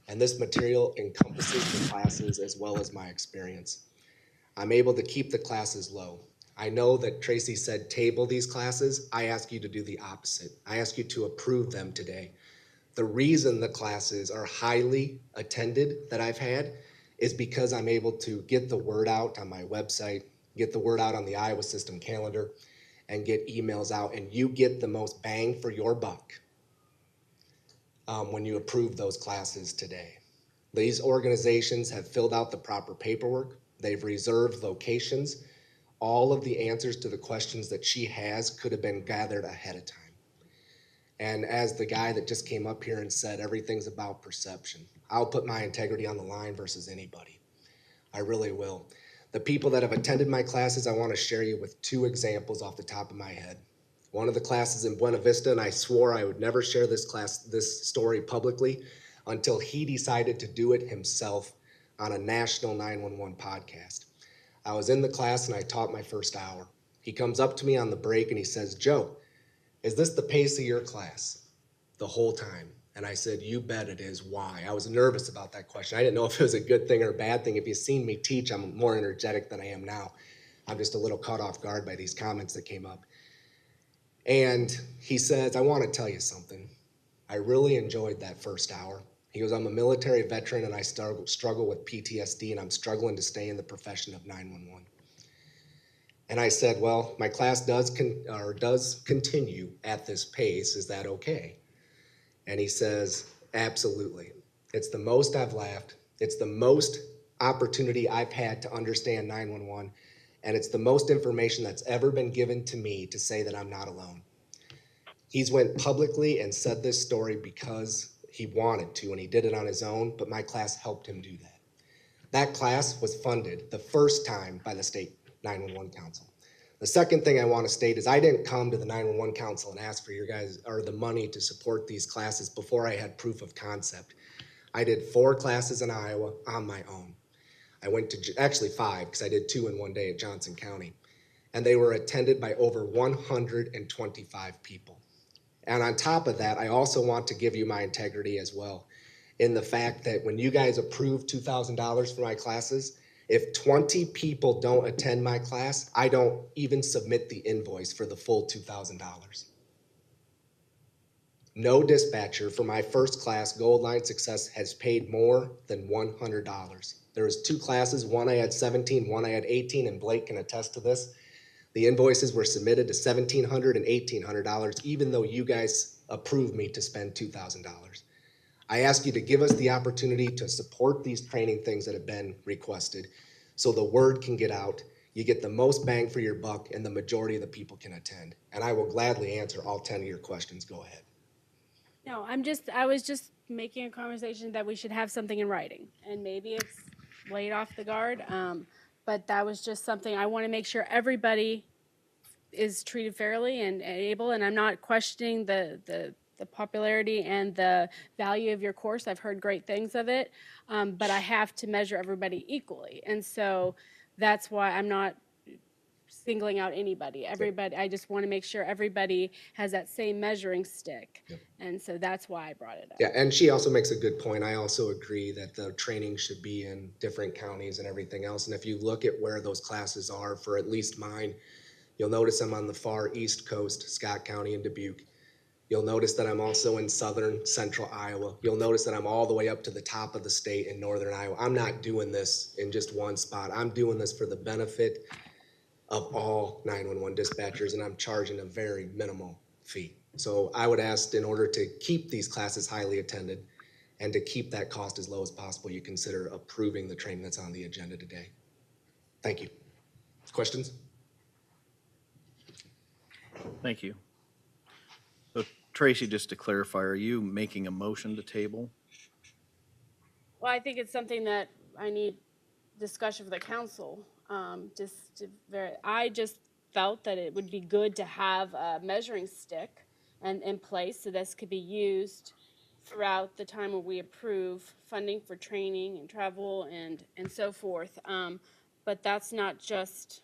D: And this material encompasses the classes as well as my experience. I'm able to keep the classes low. I know that Tracy said table these classes. I ask you to do the opposite. I ask you to approve them today. The reason the classes are highly attended that I've had is because I'm able to get the word out on my website, get the word out on the Iowa System calendar, and get emails out, and you get the most bang for your buck when you approve those classes today. These organizations have filled out the proper paperwork. They've reserved locations. All of the answers to the questions that she has could have been gathered ahead of time. And as the guy that just came up here and said, everything's about perception, I'll put my integrity on the line versus anybody. I really will. The people that have attended my classes, I want to share you with 2 examples off the top of my head. One of the classes in Buena Vista, and I swore I would never share this story publicly until he decided to do it himself on a national 911 podcast. I was in the class and I taught my first hour. He comes up to me on the break and he says, "Joe, is this the pace of your class?" The whole time. And I said, "You bet it is. Why?" I was nervous about that question. I didn't know if it was a good thing or a bad thing. If you've seen me teach, I'm more energetic than I am now. I'm just a little caught off guard by these comments that came up. And he says, "I want to tell you something. I really enjoyed that first hour." He goes, "I'm a military veteran and I struggle with PTSD and I'm struggling to stay in the profession of 911. And I said, "Well, my class does continue at this pace. Is that okay?" And he says, "Absolutely. It's the most I've laughed. It's the most opportunity I've had to understand 911. And it's the most information that's ever been given to me to say that I'm not alone." He's went publicly and said this story because he wanted to, and he did it on his own, but my class helped him do that. That class was funded the first time by the state 911 council. The second thing I want to state is I didn't come to the 911 council and ask for your guys or the money to support these classes before I had proof of concept. I did 4 classes in Iowa on my own. I went to actually 5 because I did 2 in one day at Johnson County, and they were attended by over 125 people. And on top of that, I also want to give you my integrity as well in the fact that when you guys approve $2,000 for my classes, if 20 people don't attend my class, I don't even submit the invoice for the full $2,000. No dispatcher for my first class, Gold Line Success, has paid more than $100. There was 2 classes, one I had 17, one I had 18, and Blake can attest to this. The invoices were submitted to $1,700 and $1,800, even though you guys approved me to spend $2,000. I ask you to give us the opportunity to support these training things that have been requested so the word can get out, you get the most bang for your buck, and the majority of the people can attend. And I will gladly answer all 10 of your questions. Go ahead.
F: No, I was just making a conversation that we should have something in writing, and maybe it's late off the guard, but that was just something I want to make sure everybody is treated fairly and able, and I'm not questioning the popularity and the value of your course. I've heard great things of it, but I have to measure everybody equally, and so that's why I'm not singling out anybody. Everybody, I just want to make sure everybody has that same measuring stick.
D: Yep.
F: And so that's why I brought it up.
D: Yeah, and she also makes a good point. I also agree that the training should be in different counties and everything else. And if you look at where those classes are, for at least mine, you'll notice I'm on the far east coast, Scott County and Dubuque. You'll notice that I'm also in southern central Iowa. You'll notice that I'm all the way up to the top of the state in northern Iowa. I'm not doing this in just one spot. I'm doing this for the benefit of all 911 dispatchers, and I'm charging a very minimal fee. So I would ask, in order to keep these classes highly attended and to keep that cost as low as possible, you consider approving the training that's on the agenda today. Thank you. Questions?
C: Thank you. So Tracy, just to clarify, are you making a motion to table?
F: Well, I think it's something that I need discussion with the council. I just felt that it would be good to have a measuring stick and in place so this could be used throughout the time where we approve funding for training and travel and so forth. But that's not just,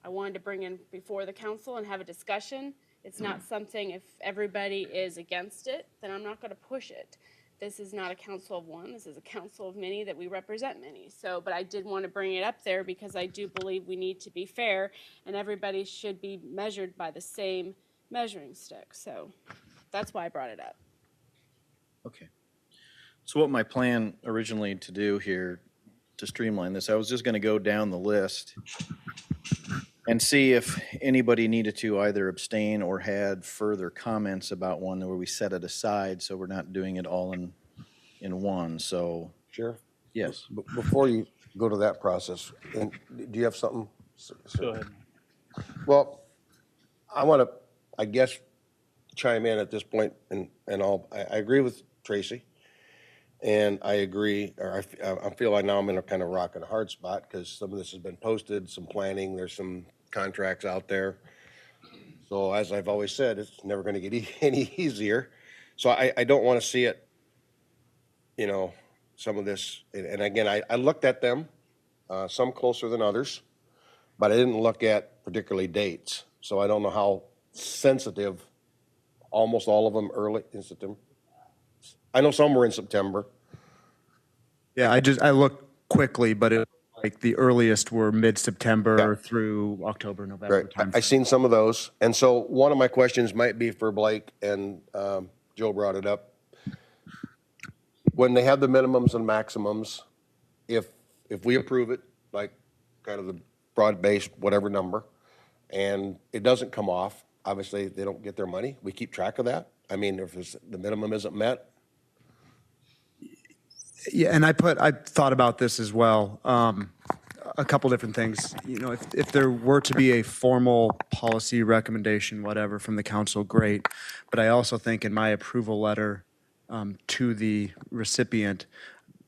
F: I wanted to bring in before the council and have a discussion. It's not something, if everybody is against it, then I'm not going to push it. This is not a council of one. This is a council of many that we represent many. So, but I did want to bring it up there because I do believe we need to be fair and everybody should be measured by the same measuring stick. So that's why I brought it up.
C: Okay. So what my plan originally to do here to streamline this, I was just going to go down the list and see if anybody needed to either abstain or had further comments about one where we set it aside so we're not doing it all in one. So,
A: Sheriff?
C: yes.
A: Before you go to that process, and do you have something?
H: Go ahead.
A: Well, I want to, I guess, chime in at this point, and I agree with Tracy, and I agree, or I feel like now I'm in a kind of rock and a hard spot because some of this has been posted, some planning, there's some contracts out there. So as I've always said, it's never going to get any easier. So I don't want to see it, you know, some of this, and again, I looked at them, some closer than others, but I didn't look at particularly dates. So I don't know how sensitive, almost all of them early in September. I know some were in September.
E: Yeah, I looked quickly, but it, like the earliest were mid-September through October, November.
A: Right. I seen some of those. And so one of my questions might be for Blake, and Joe brought it up. When they have the minimums and maximums, if we approve it, like kind of the broad-based whatever number, and it doesn't come off, obviously they don't get their money. We keep track of that. I mean, if the minimum isn't met.
E: Yeah, and I thought about this as well. A couple different things. You know, if there were to be a formal policy recommendation, whatever, from the council, great. But I also think in my approval letter to the recipient,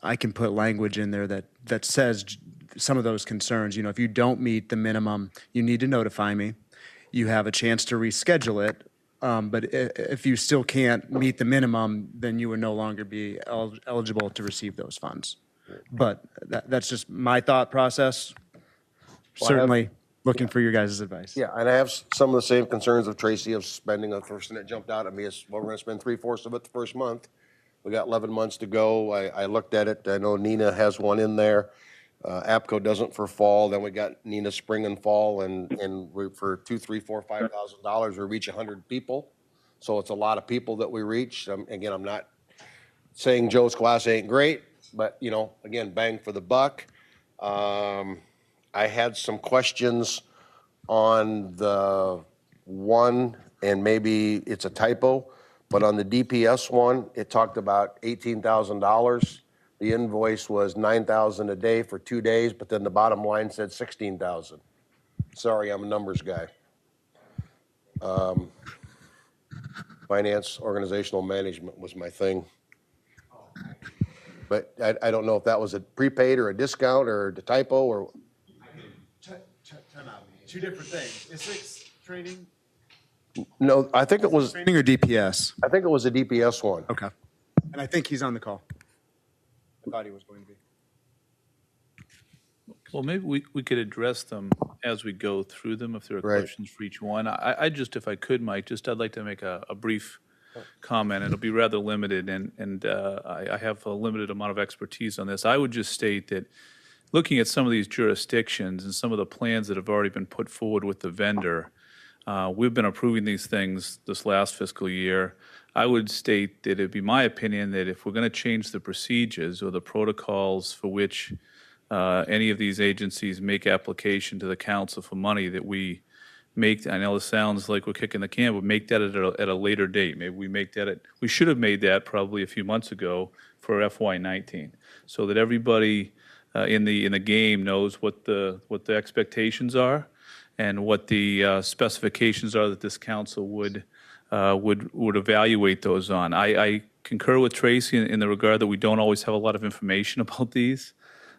E: I can put language in there that says some of those concerns. You know, if you don't meet the minimum, you need to notify me. You have a chance to reschedule it. But if you still can't meet the minimum, then you would no longer be eligible to receive those funds. But that's just my thought process.
A: Well,
E: Certainly looking for your guys' advice.
A: Yeah, and I have some of the same concerns of Tracy of spending. The first thing that jumped out at me is, well, we're going to spend 3/4 of it the first month. We got 11 months to go. I looked at it. I know Nina has one in there. APCO doesn't for fall. Then we got Nina spring and fall, and we, for $2,000, $3,000, $4,000, $5,000, we reach 100 people. So it's a lot of people that we reach. Again, I'm not saying Joe's class ain't great, but you know, again, bang for the buck. I had some questions on the one, and maybe it's a typo, but on the DPS one, it talked about $18,000. The invoice was $9,000 a day for 2 days, but then the bottom line said $16,000. Sorry, I'm a numbers guy. Finance, organizational management was my thing. But I don't know if that was a prepaid or a discount or the typo or.
E: Time out. Two different things. Is it training?
A: No, I think it was.
E: Training or DPS?
A: I think it was a DPS one.
E: Okay. And I think he's on the call. I thought he was going to be.
H: Well, maybe we could address them as we go through them, if there are
A: Right.
H: questions for each one. I just, if I could, Mike, I'd like to make a brief comment. It'll be rather limited, and I have a limited amount of expertise on this. I would just state that looking at some of these jurisdictions and some of the plans that have already been put forward with the vendor, we've been approving these things this last fiscal year. I would state that it'd be my opinion that if we're going to change the procedures or the protocols for which any of these agencies make application to the council for money, that we make, I know this sounds like we're kicking the can, but make that at a later date. Maybe we make that we should have made that probably a few months ago for FY19, so that everybody in the game knows what the expectations are and what the specifications are that this council would evaluate those on. I concur with Tracy in the regard that we don't always have a lot of information about these,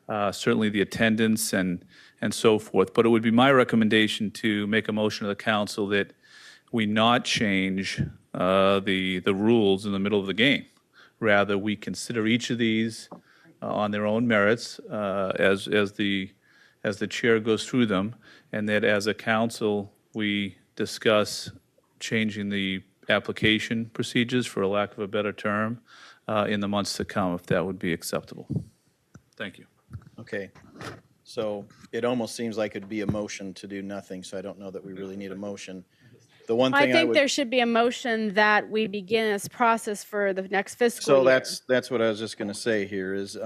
H: certainly the attendance and so forth. But it would be my recommendation to make a motion to the council that we not change the rules in the middle of the game. Rather, we consider each of these on their own merits as the chair goes through them, and that as a council, we discuss changing the application procedures, for a lack of a better term, in the months to come, if that would be acceptable. Thank you.
C: Okay. So it almost seems like it'd be a motion to do nothing, so I don't know that we really need a motion. The one
F: I
C: thing
F: think there should be a motion that we begin this process for the next fiscal year.
C: So that's what I was just going to say here is,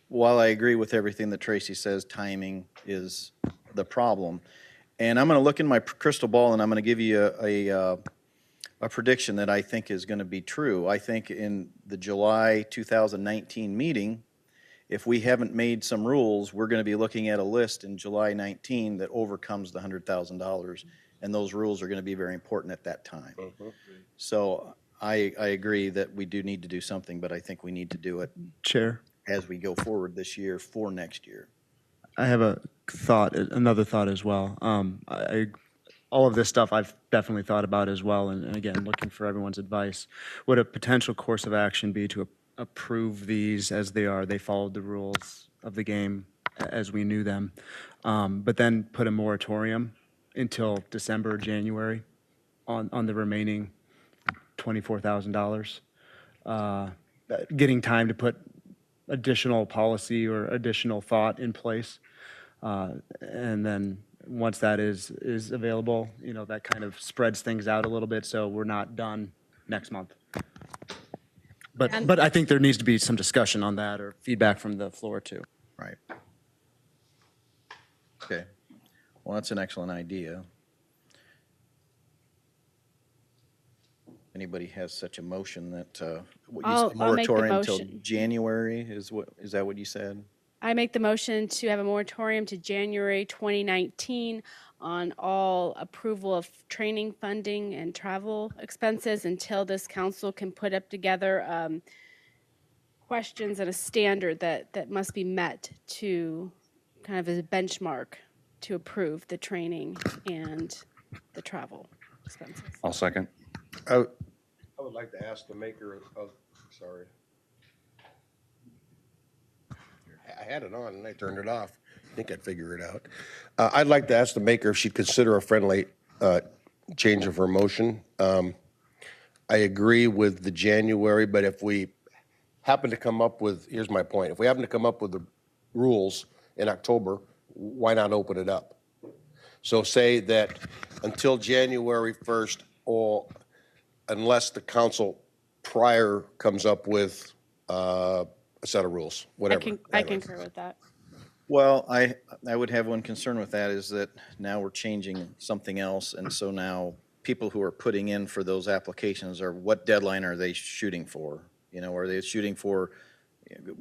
C: while I agree with everything that Tracy says, timing is the problem. And I'm going to look in my crystal ball and I'm going to give you a prediction that I think is going to be true. I think in the July 2019 meeting, if we haven't made some rules, we're going to be looking at a list in July 19 that overcomes the $100,000. And those rules are going to be very important at that time. So I agree that we do need to do something, but I think we need to do it
E: Chair,
C: as we go forward this year for next year.
E: I have another thought as well. All of this stuff I've definitely thought about as well, and again, looking for everyone's advice. Would a potential course of action be to approve these as they are? They followed the rules of the game as we knew them, but then put a moratorium until December, January on the remaining $24,000, getting time to put additional policy or additional thought in place. And then once that is available, that kind of spreads things out a little bit, so we're not done next month. But I think there needs to be some discussion on that or feedback from the floor too.
C: Right. Okay. Well, that's an excellent idea. Anybody has such a motion that
F: I'll make the
C: moratorium until
F: motion.
C: January is that what you said?
F: I make the motion to have a moratorium to January 2019 on all approval of training funding and travel expenses until this council can put up together questions and a standard that must be met to kind of as a benchmark to approve the training and the travel expenses.
G: I'll second.
A: I would like to ask the maker of, sorry. I had it on and I turned it off. I think I'd figure it out. I'd like to ask the maker if she'd consider a friendly change of her motion. I agree with the January, but if we happen to come up with, here's my point, if we happen to come up with the rules in October, why not open it up? So say that until January 1st, or unless the council prior comes up with a set of rules, whatever.
F: I concur with that.
C: Well, I would have one concern with that is that now we're changing something else, and so now people who are putting in for those applications are, what deadline are they shooting for? Are they shooting for,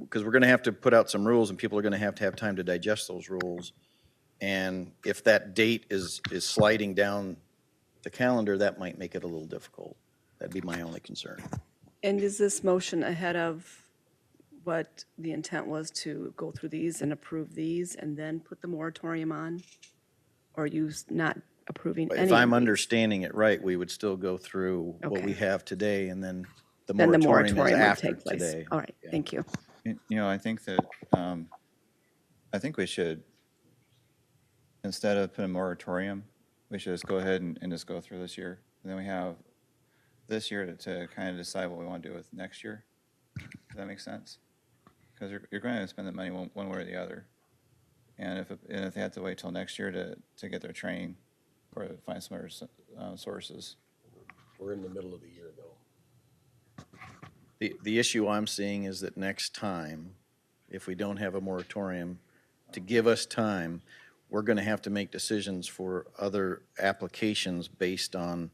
C: because we're going to have to put out some rules and people are going to have time to digest those rules. And if that date is sliding down the calendar, that might make it a little difficult. That'd be my only concern.
B: And is this motion ahead of what the intent was to go through these and approve these and then put the moratorium on? Or are you not approving any?
C: If I'm understanding it right, we would still go through what we have today, and then the moratorium is after
B: would take place.
C: today.
B: All right, thank you.
I: I think that, I think we should, instead of put a moratorium, we should just go ahead and just go through this year. And then we have this year to kind of decide what we want to do with next year. Does that make sense? Because you're going to spend the money one way or the other. And if they have to wait till next year to get their training or to find some other sources.
A: We're in the middle of the year, though.
C: The issue I'm seeing is that next time, if we don't have a moratorium, to give us time, we're going to have to make decisions for other applications based on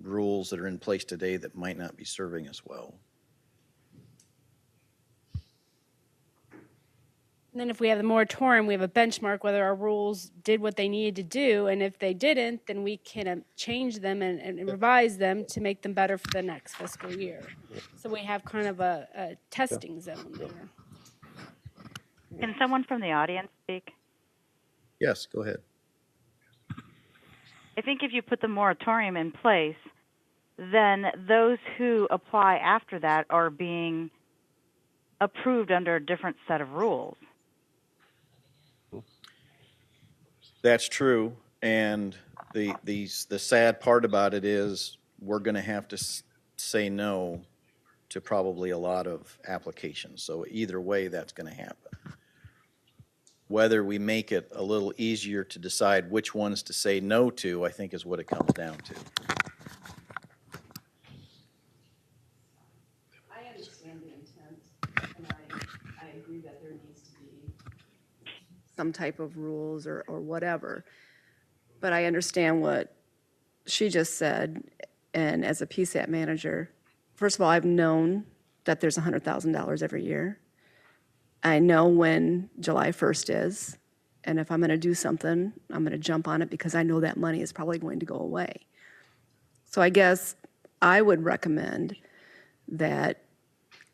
C: rules that are in place today that might not be serving us well.
F: And then if we have the moratorium, we have a benchmark whether our rules did what they needed to do. And if they didn't, then we can change them and revise them to make them better for the next fiscal year. So we have kind of a testing zone there.
O: Can someone from the audience speak?
C: Yes, go ahead.
O: I think if you put the moratorium in place, then those who apply after that are being approved under a different set of rules.
C: That's true, and the sad part about it is we're going to have to say no to probably a lot of applications. So either way, that's going to happen. Whether we make it a little easier to decide which ones to say no to, I think is what it comes down to.
B: I understand the intent, and I agree that there needs to be some type of rules or whatever. But I understand what she just said, and as a PSAP manager, first of all, I've known that there's $100,000 every year. I know when July 1st is, and if I'm going to do something, I'm going to jump on it because I know that money is probably going to go away. So I guess I would recommend that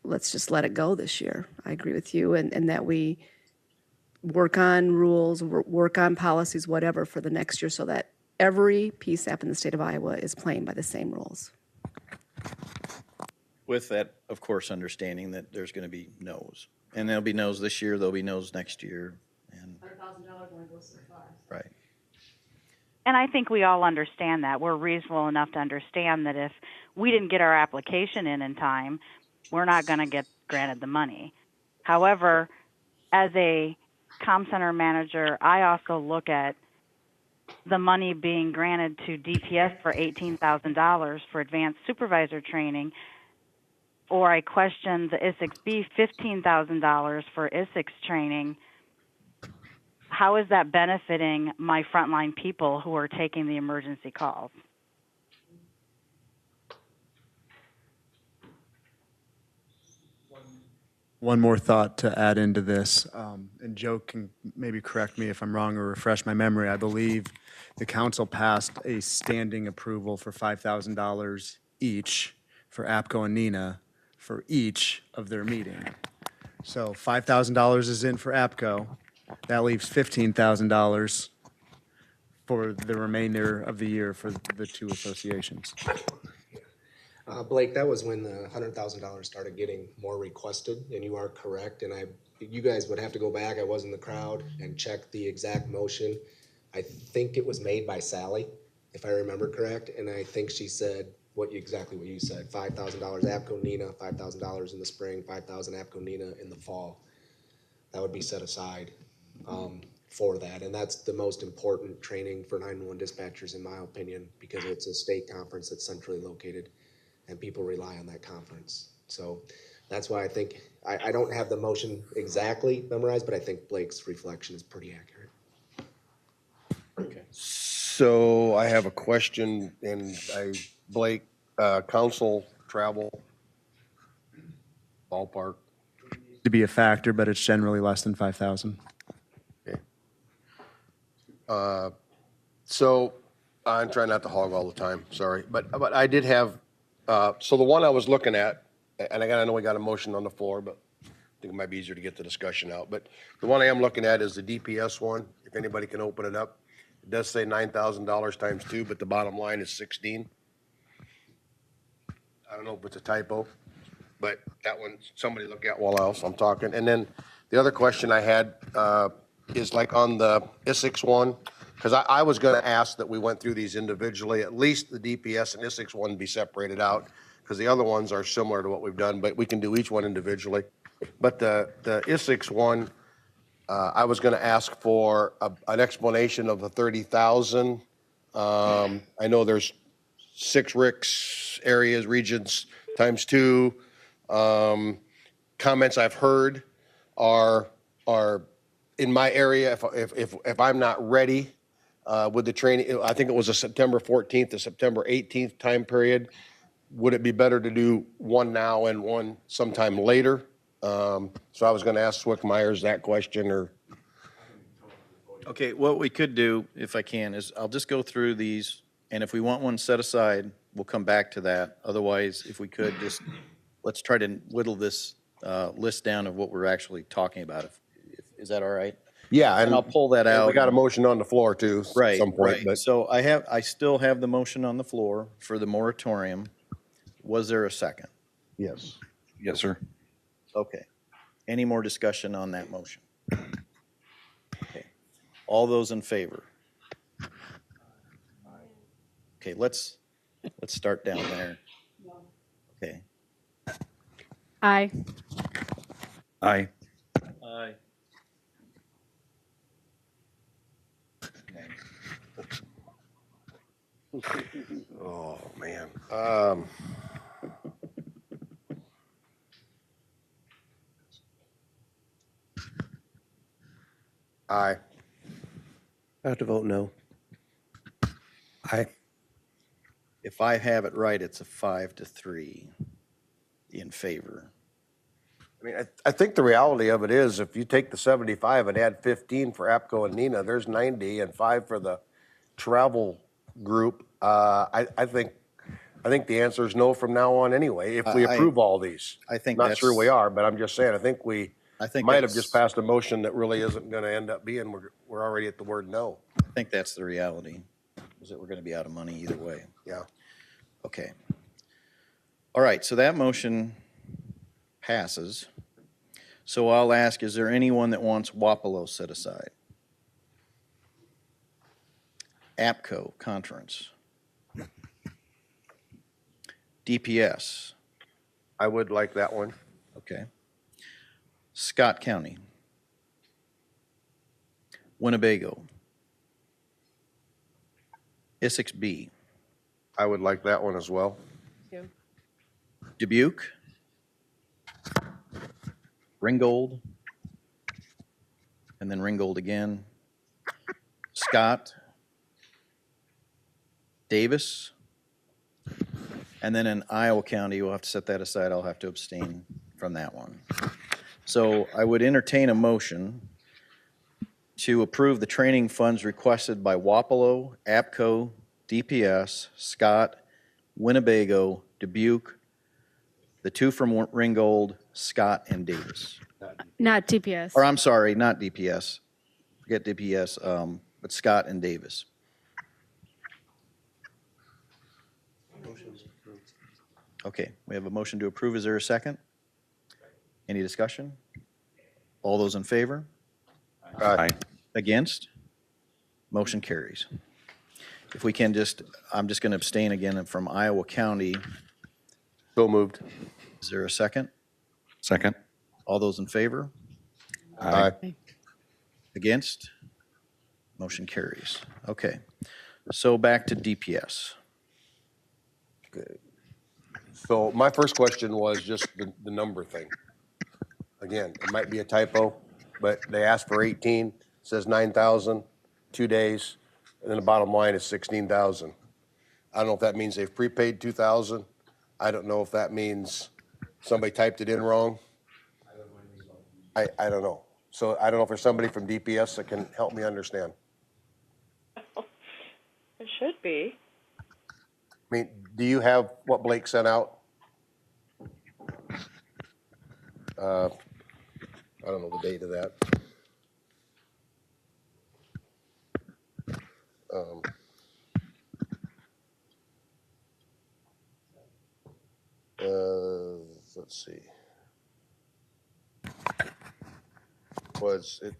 B: let's just let it go this year. I agree with you, and that we work on rules, work on policies, whatever, for the next year so that every PSAP in the state of Iowa is playing by the same rules.
C: With that, of course, understanding that there's going to be no's. And there'll be no's this year, there'll be no's next year. And
B: $100,000 only goes so far.
C: right.
O: And I think we all understand that. We're reasonable enough to understand that if we didn't get our application in time, we're not going to get granted the money. However, as a comm center manager, I also look at the money being granted to DPS for $18,000 for advanced supervisor training, or I question the ISIX-B $15,000 for ISIX training. How is that benefiting my frontline people who are taking the emergency calls?
E: One more thought to add into this, and Joe can maybe correct me if I'm wrong or refresh my memory. I believe the council passed a standing approval for $5,000 each for APCO and NINA for each of their meeting. So $5,000 is in for APCO. That leaves $15,000 for the remainder of the year for the two associations.
D: Blake, that was when the $100,000 started getting more requested, and you are correct. And you guys would have to go back. I was in the crowd and check the exact motion. I think it was made by Sally, if I remember correct. And I think she said exactly what you said: $5,000 APCO NINA, $5,000 in the spring, $5,000 APCO NINA in the fall. That would be set aside for that, and that's the most important training for 911 dispatchers, in my opinion, because it's a state conference that's centrally located, and people rely on that conference. So that's why I think I don't have the motion exactly memorized, but I think Blake's reflection is pretty accurate.
A: Okay. So I have a question, and Blake, council travel, ballpark.
E: To be a factor, but it's generally less than 5,000.
A: Okay. So I'm trying not to hog all the time, sorry, but I did have, so the one I was looking at, and I know we got a motion on the floor, but I think it might be easier to get the discussion out. But the one I am looking at is the DPS one. If anybody can open it up, it does say $9,000 times 2, but the bottom line is 16. I don't know if it's a typo, but that one, somebody look at while else I'm talking. And then the other question I had is like on the ISIX one, because I was going to ask that we went through these individually, at least the DPS and ISIX one be separated out, because the other ones are similar to what we've done, but we can do each one individually. But the ISIX one, I was going to ask for an explanation of the 30,000. I know there's 6 RICS areas, regions, times 2. Comments I've heard are in my area, if I'm not ready with the training, I think it was a September 14th to September 18th time period. Would it be better to do one now and one sometime later? So I was going to ask Swick Myers that question, or
C: Okay, what we could do, if I can, is I'll just go through these, and if we want one set aside, we'll come back to that. Otherwise, if we could, just, let's try to whittle this list down of what we're actually talking about. Is that all right?
A: yeah,
C: And I'll pull that out.
A: We got a motion on the floor too, at
C: Right,
A: some point,
C: right.
A: but
C: So I still have the motion on the floor for the moratorium. Was there a second?
A: yes.
G: Yes, sir.
C: Okay. Any more discussion on that motion? Okay. All those in favor? Okay, let's start down there. Okay.
F: Aye.
G: Aye.
H: Aye.
A: Oh, man. Aye.
J: I have to vote no. Aye.
C: If I have it right, it's a 5-3 in favor.
A: I mean, I think the reality of it is, if you take the 75 and add 15 for APCO and Nina, there's 90 and 5 for the travel group. I think the answer is no from now on anyway, if we approve all these.
C: I think
A: Not sure we
C: that's-
A: are, but I'm just saying, I think we might have just
C: that's-
A: passed a motion that really isn't going to end up being, we're already at the word no.
C: I think that's the reality, is that we're going to be out of money either way.
A: Yeah.
C: Okay. All right, so that motion passes. So I'll ask, is there anyone that wants Wapello set aside? APCO conference. DPS.
A: I would like that one.
C: Okay. Scott County. Winnebago. Essex B.
A: I would like that one as well.
C: Dubuque. Ringgold. And then Ringgold again. Scott. Davis. And then in Iowa County, we'll have to set that aside. I'll have to abstain from that one. So I would entertain a motion to approve the training funds requested by Wapello, APCO, DPS, Scott, Winnebago, Dubuque, the two from Ringgold, Scott, and Davis.
F: Not DPS.
C: Or I'm sorry, not DPS. Forget DPS, but Scott and Davis. Okay, we have a motion to approve. Is there a second? Any discussion? All those in favor?
G: Aye.
C: Against? Motion carries. If we can just, I'm just going to abstain again from Iowa County.
A: So moved.
C: Is there a second?
G: Second.
C: All those in favor?
A: Aye.
C: Against? Motion carries. Okay. So back to DPS.
A: So my first question was just the number thing. Again, it might be a typo, but they asked for 18, says 9,000, 2 days, and then the bottom line is 16,000. I don't know if that means they've prepaid 2,000. I don't know if that means somebody typed it in wrong. I don't know. So I don't know if there's somebody from DPS that can help me understand.
W: It should be.
A: I mean, do you have what Blake sent out? I don't know the date of that. Let's see.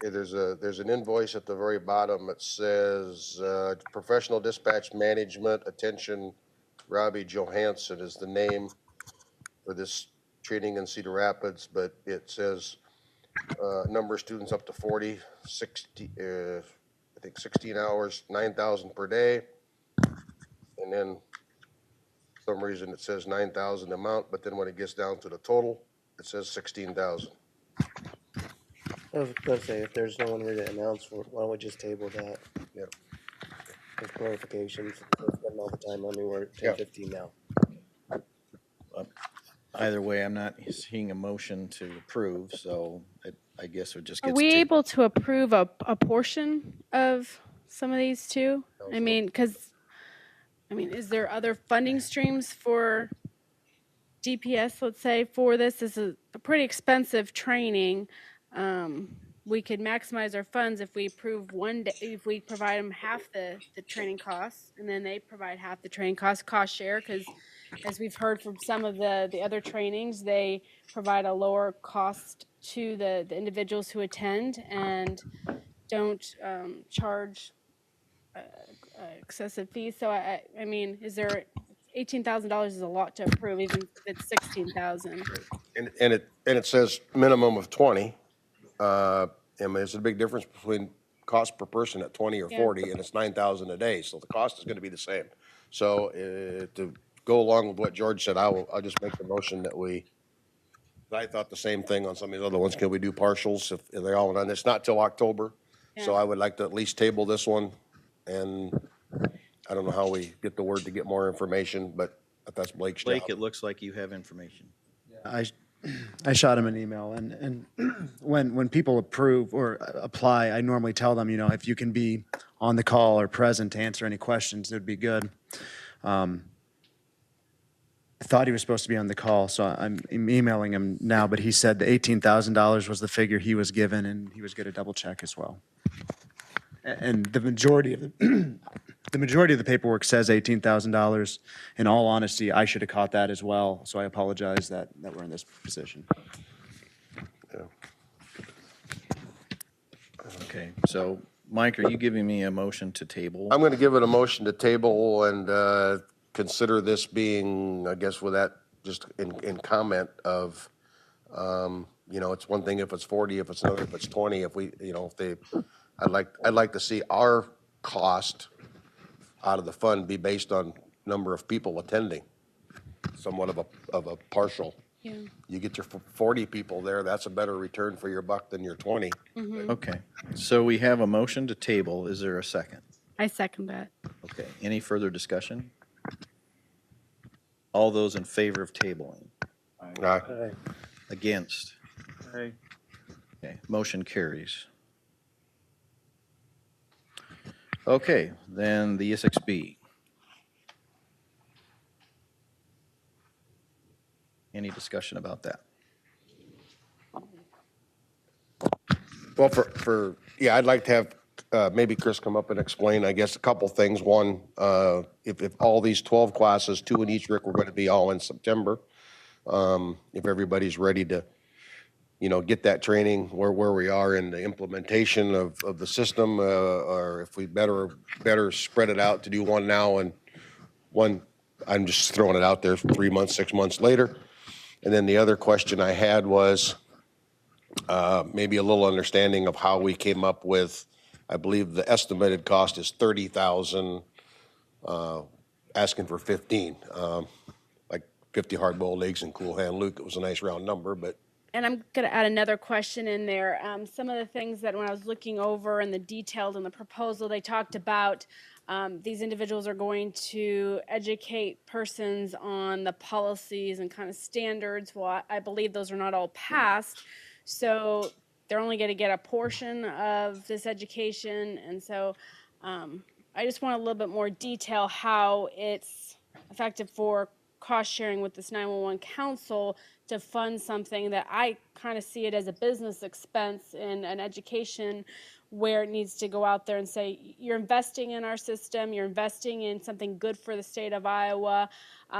A: There's an invoice at the very bottom that says, professional dispatch management, attention, Robbie Johansson is the name for this training in Cedar Rapids, but it says, number of students up to 40, 60, I think 16 hours, 9,000 per day. And then for some reason it says 9,000 amount, but then when it gets down to the total, it says 16,000.
J: I was gonna say, if there's no one here to announce, why don't we just table that?
A: Yep.
J: With clarifications, we're spending all the time, I mean, we're at
A: Yep.
J: 10:15 now.
C: Either way, I'm not seeing a motion to approve, so I guess it just
F: Are
C: gets.
F: we
C: ta-
F: able to approve a portion of some of these too? I mean, because, is there other funding streams for DPS, let's say, for this? This is a pretty expensive training. We could maximize our funds if we approve one day, if we provide them half the training costs, and then they provide half the training cost share, because as we've heard from some of the other trainings, they provide a lower cost to the individuals who attend and don't charge excessive fees. So I mean, is there $18,000 is a lot to approve, even if it's 16,000.
A: And it says minimum of 20. I mean, there's a big difference between cost per person at 20 or 40, and it's 9,000 a day, so the cost is gonna be the same. So, to go along with what George said, I'll just make the motion that I thought the same thing on some of these other ones. Can we do partials if they all done? It's not till October, so I would like to at least table this one. And I don't know how we get the word to get more information, but that's Blake's job.
C: Blake, it looks like you have information.
E: I shot him an email, and when people approve or apply, I normally tell them, if you can be on the call or present to answer any questions, it would be good. I thought he was supposed to be on the call, so I'm emailing him now, but he said the $18,000 was the figure he was given, and he was going to double check as well. And the majority of the paperwork says $18,000. In all honesty, I should have caught that as well, so I apologize that we're in this position.
C: Okay, so Mike, are you giving me a motion to table?
A: I'm gonna give it a motion to table and consider this being, I guess with that, just in comment of, it's one thing if it's 40, if it's another, if it's 20, if we, if they, I'd like to see our cost out of the fund be based on number of people attending, somewhat of a partial.
F: Yeah.
A: You get your 40 people there, that's a better return for your buck than your 20.
C: Okay, so we have a motion to table. Is there a second?
F: I second that.
C: Okay, any further discussion? All those in favor of tabling?
A: Aye.
C: Against?
H: Aye.
C: Okay, motion carries. Okay, then the ESXB. Any discussion about that?
A: Well, I'd like to have maybe Chris come up and explain, I guess, a couple things. One, if all these 12 classes, 2 in each, Rick, we're going to be all in September. If everybody's ready to, get that training, where we are in the implementation of the system, or if we better spread it out to do one now and one, I'm just throwing it out there, 3 months, 6 months later. And then the other question I had was maybe a little understanding of how we came up with, I believe the estimated cost is 30,000, asking for 15, like 50 hard-boiled eggs and cool hand Luke. It was a nice round number, but.
F: And I'm going to add another question in there. Some of the things that when I was looking over and the detailed in the proposal, they talked about these individuals are going to educate persons on the policies and kind of standards. Well, I believe those are not all passed. So they're only going to get a portion of this education. And so I just want a little bit more detail how it's effective for cost sharing with this 911 council to fund something that I kind of see it as a business expense in an education where it needs to go out there and say, you're investing in our system, you're investing in something good for the state of Iowa.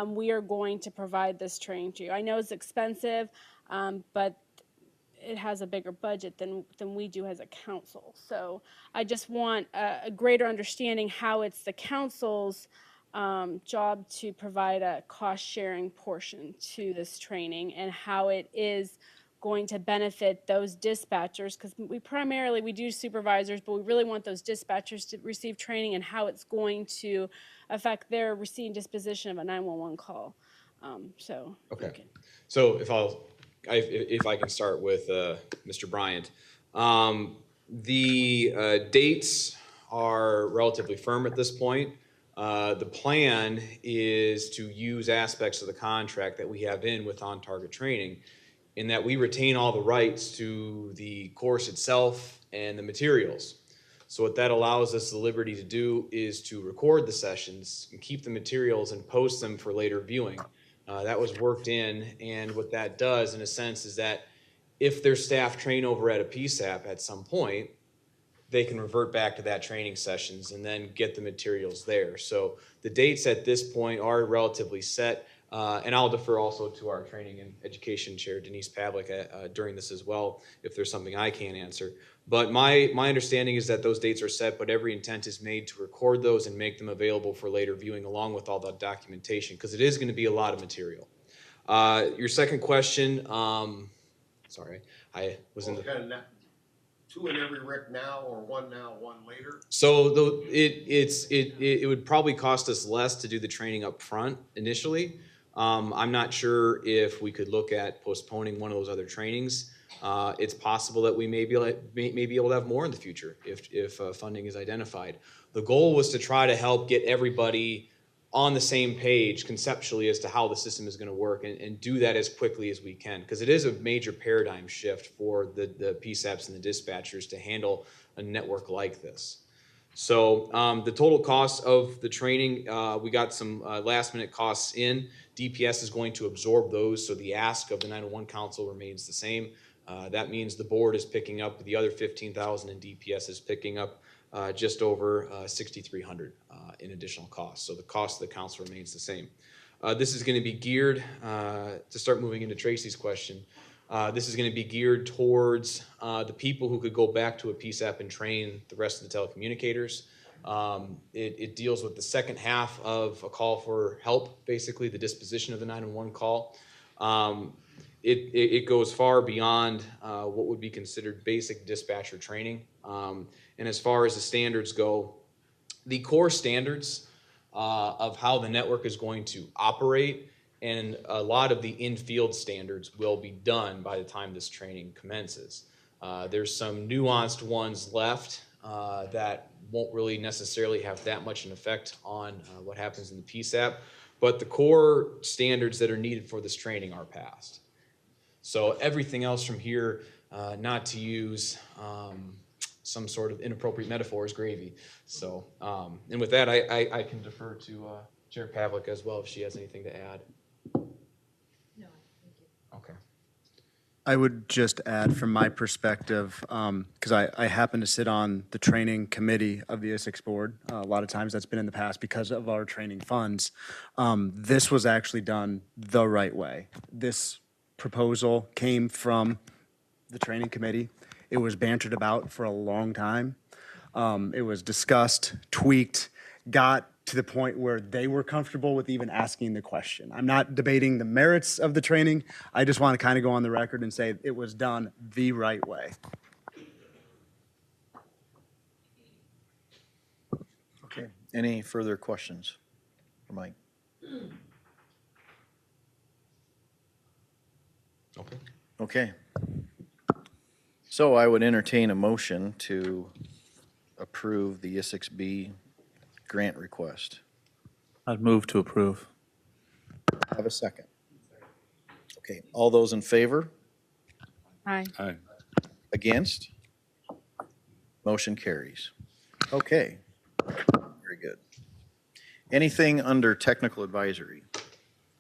F: We are going to provide this training to you. I know it's expensive, but it has a bigger budget than we do as a council. So I just want a greater understanding how it's the council's job to provide a cost-sharing portion to this training and how it is going to benefit those dispatchers, because we do supervisors, but we really want those dispatchers to receive training and how it's going to affect their receiving disposition of a 911 call.
L: Okay. So if I can start with Mr. Bryant, The dates are relatively firm at this point. The plan is to use aspects of the contract that we have in with on-target training, in that we retain all the rights to the course itself and the materials. So what that allows us the liberty to do is to record the sessions and keep the materials and post them for later viewing. That was worked in, and what that does in a sense is that if their staff train over at a PSAP at some point, they can revert back to that training sessions and then get the materials there. So the dates at this point are relatively set, and I'll defer also to our training and education chair, Denise Pavlik, during this as well, if there's something I can't answer. But my understanding is that those dates are set, but every intent is made to record those and make them available for later viewing along with all the documentation, because it is going to be a lot of material. Your second question, sorry, I was in the...
A: 2 in every RIC now, or 1 now, 1 later?
L: So it would probably cost us less to do the training up front initially. I'm not sure if we could look at postponing one of those other trainings. It's possible that we may be able to have more in the future if funding is identified. The goal was to try to help get everybody on the same page conceptually as to how the system is going to work, and do that as quickly as we can, because it is a major paradigm shift for the PSAPs and the dispatchers to handle a network like this. So the total cost of the training, we got some last minute costs in. DPS is going to absorb those, so the ask of the 911 Council remains the same. That means the board is picking up the other $15,000, and DPS is picking up just over $6,300 in additional costs. So the cost of the council remains the same. This is going to be geared, to start moving into Tracy's question, this is going to be geared towards the people who could go back to a PSAP and train the rest of the telecommunicators. It deals with the second half of a call for help, basically the disposition of the 911 call. It goes far beyond what would be considered basic dispatcher training. And as far as the standards go, the core standards of how the network is going to operate and a lot of the in-field standards will be done by the time this training commences. There's some nuanced ones left that won't really necessarily have that much an effect on what happens in the PSAP, but the core standards that are needed for this training are passed. So everything else from here, not to use some sort of inappropriate metaphor, is gravy. So, and with that, I can defer to Chair Pavlik as well if she has anything to add. No, thank you. Okay.
E: I would just add from my perspective, because I happen to sit on the training committee of the ISICS board. A lot of times that's been in the past because of our training funds. This was actually done the right way. This proposal came from the training committee. It was bantered about for a long time. It was discussed, tweaked, got to the point where they were comfortable with even asking the question. I'm not debating the merits of the training. I just want to kind of go on the record and say it was done the right way.
C: Okay. Any further questions for Mike?
L: Okay.
C: Okay. So I would entertain a motion to approve the ISICS-B grant request.
H: I'd move to approve.
C: Have a second. Okay, all those in favor?
F: Aye.
H: Aye.
C: Against? Motion carries. Okay, very good. Anything under technical advisory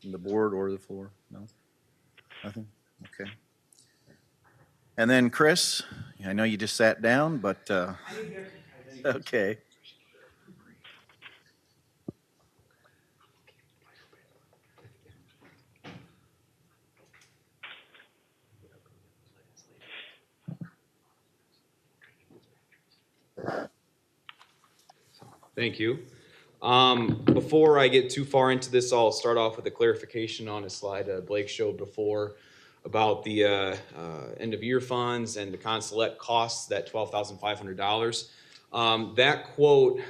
C: from the board or the floor? No? Nothing? Okay. And then Chris, I know you just sat down, but, okay.
L: Thank you. Before I get too far into this, I'll start off with a clarification on a slide Blake showed before about the end of year funds and the Consulate costs, that $12,500. That quote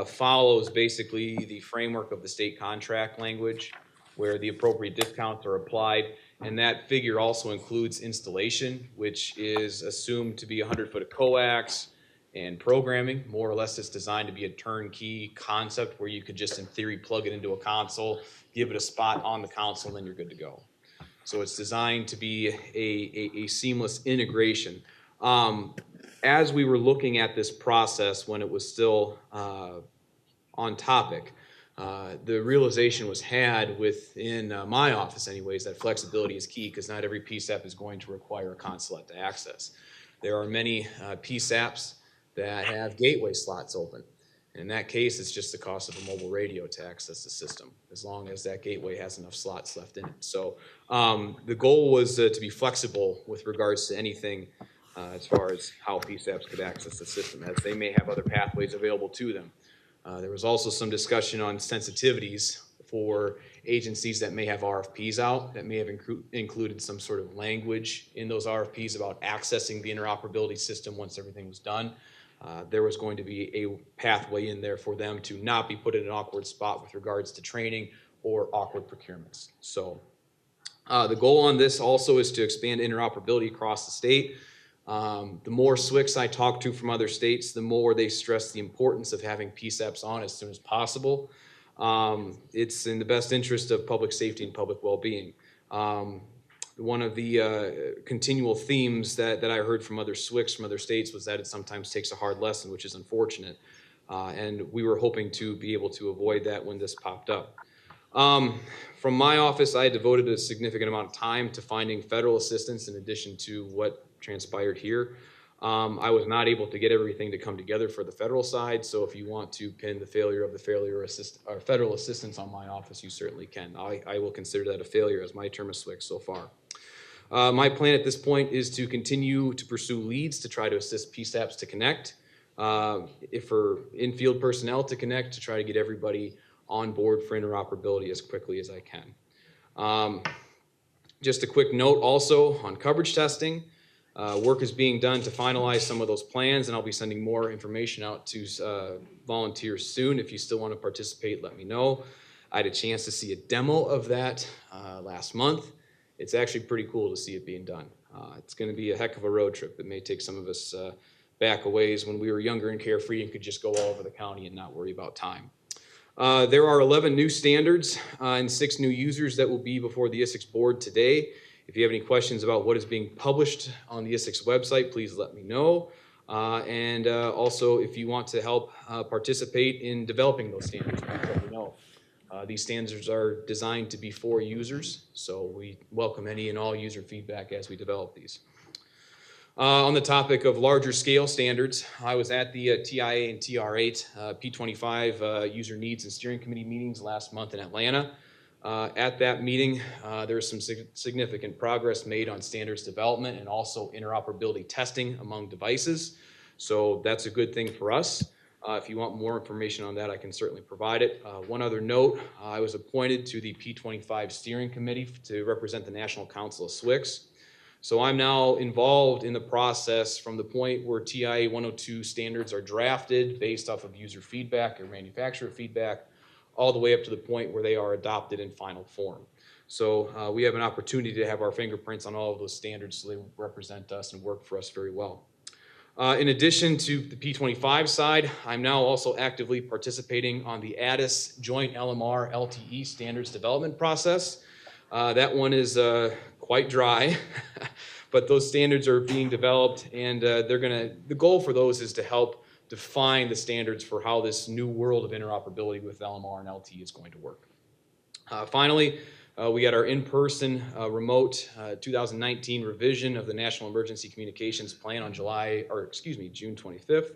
L: follows basically the framework of the state contract language, where the appropriate discounts are applied. And that figure also includes installation, which is assumed to be 100-foot of coax, and programming. More or less, it's designed to be a turnkey concept where you could just, in theory, plug it into a console, give it a spot on the console, and then you're good to go. So it's designed to be a seamless integration. As we were looking at this process when it was still on topic, the realization was had within my office anyways that flexibility is key, because not every PSAP is going to require a consulate to access. There are many PSAPs that have gateway slots open. In that case, it's just the cost of a mobile radio to access the system, as long as that gateway has enough slots left in it. So the goal was to be flexible with regards to anything as far as how PSAPs could access the system, as they may have other pathways available to them. There was also some discussion on sensitivities for agencies that may have RFPs out, that may have included some sort of language in those RFPs about accessing the interoperability system once everything was done. There was going to be a pathway in there for them to not be put in an awkward spot with regards to training or awkward procurements. So the goal on this also is to expand interoperability across the state. The more SWCs I talk to from other states, the more they stress the importance of having PSAPs on as soon as possible. It's in the best interest of public safety and public well-being. One of the continual themes that I heard from other SWCs from other states was that it sometimes takes a hard lesson, which is unfortunate. And we were hoping to be able to avoid that when this popped up. From my office, I devoted a significant amount of time to finding federal assistance in addition to what transpired here. I was not able to get everything to come together for the federal side, so if you want to pin the failure of the federal assistance on my office, you certainly can. I will consider that a failure as my term as SWCS so far. My plan at this point is to continue to pursue leads to try to assist PSAPs to connect, if for in-field personnel to connect, to try to get everybody on board for interoperability as quickly as I can. Just a quick note also on coverage testing. Work is being done to finalize some of those plans, and I'll be sending more information out to volunteers soon. If you still want to participate, let me know. I had a chance to see a demo of that last month. It's actually pretty cool to see it being done. It's going to be a heck of a road trip. It may take some of us back a ways when we were younger and carefree and could just go all over the county and not worry about time. There are 11 new standards and 6 new users that will be before the ISICS board today. If you have any questions about what is being published on the ISICS website, please let me know. And also, if you want to help participate in developing those standards, please let me know. These standards are designed to be for users, so we welcome any and all user feedback as we develop these. On the topic of larger scale standards, I was at the TIA and TR8 P25 User Needs and Steering Committee meetings last month in Atlanta. At that meeting, there was some significant progress made on standards development and also interoperability testing among devices. So that's a good thing for us. If you want more information on that, I can certainly provide it. One other note, I was appointed to the P25 Steering Committee to represent the National Council of SWCS. So I'm now involved in the process from the point where TIA 102 standards are drafted based off of user feedback or manufacturer feedback, all the way up to the point where they are adopted in final form. So we have an opportunity to have our fingerprints on all of those standards so they represent us and work for us very well. In addition to the P25 side, I'm now also actively participating on the ADIS Joint LMR LTE standards development process. That one is quite dry, but those standards are being developed, and the goal for those is to help define the standards for how this new world of interoperability with LMR and LTE is going to work. Finally, we got our in-person remote 2019 revision of the National Emergency Communications Plan on June 25th.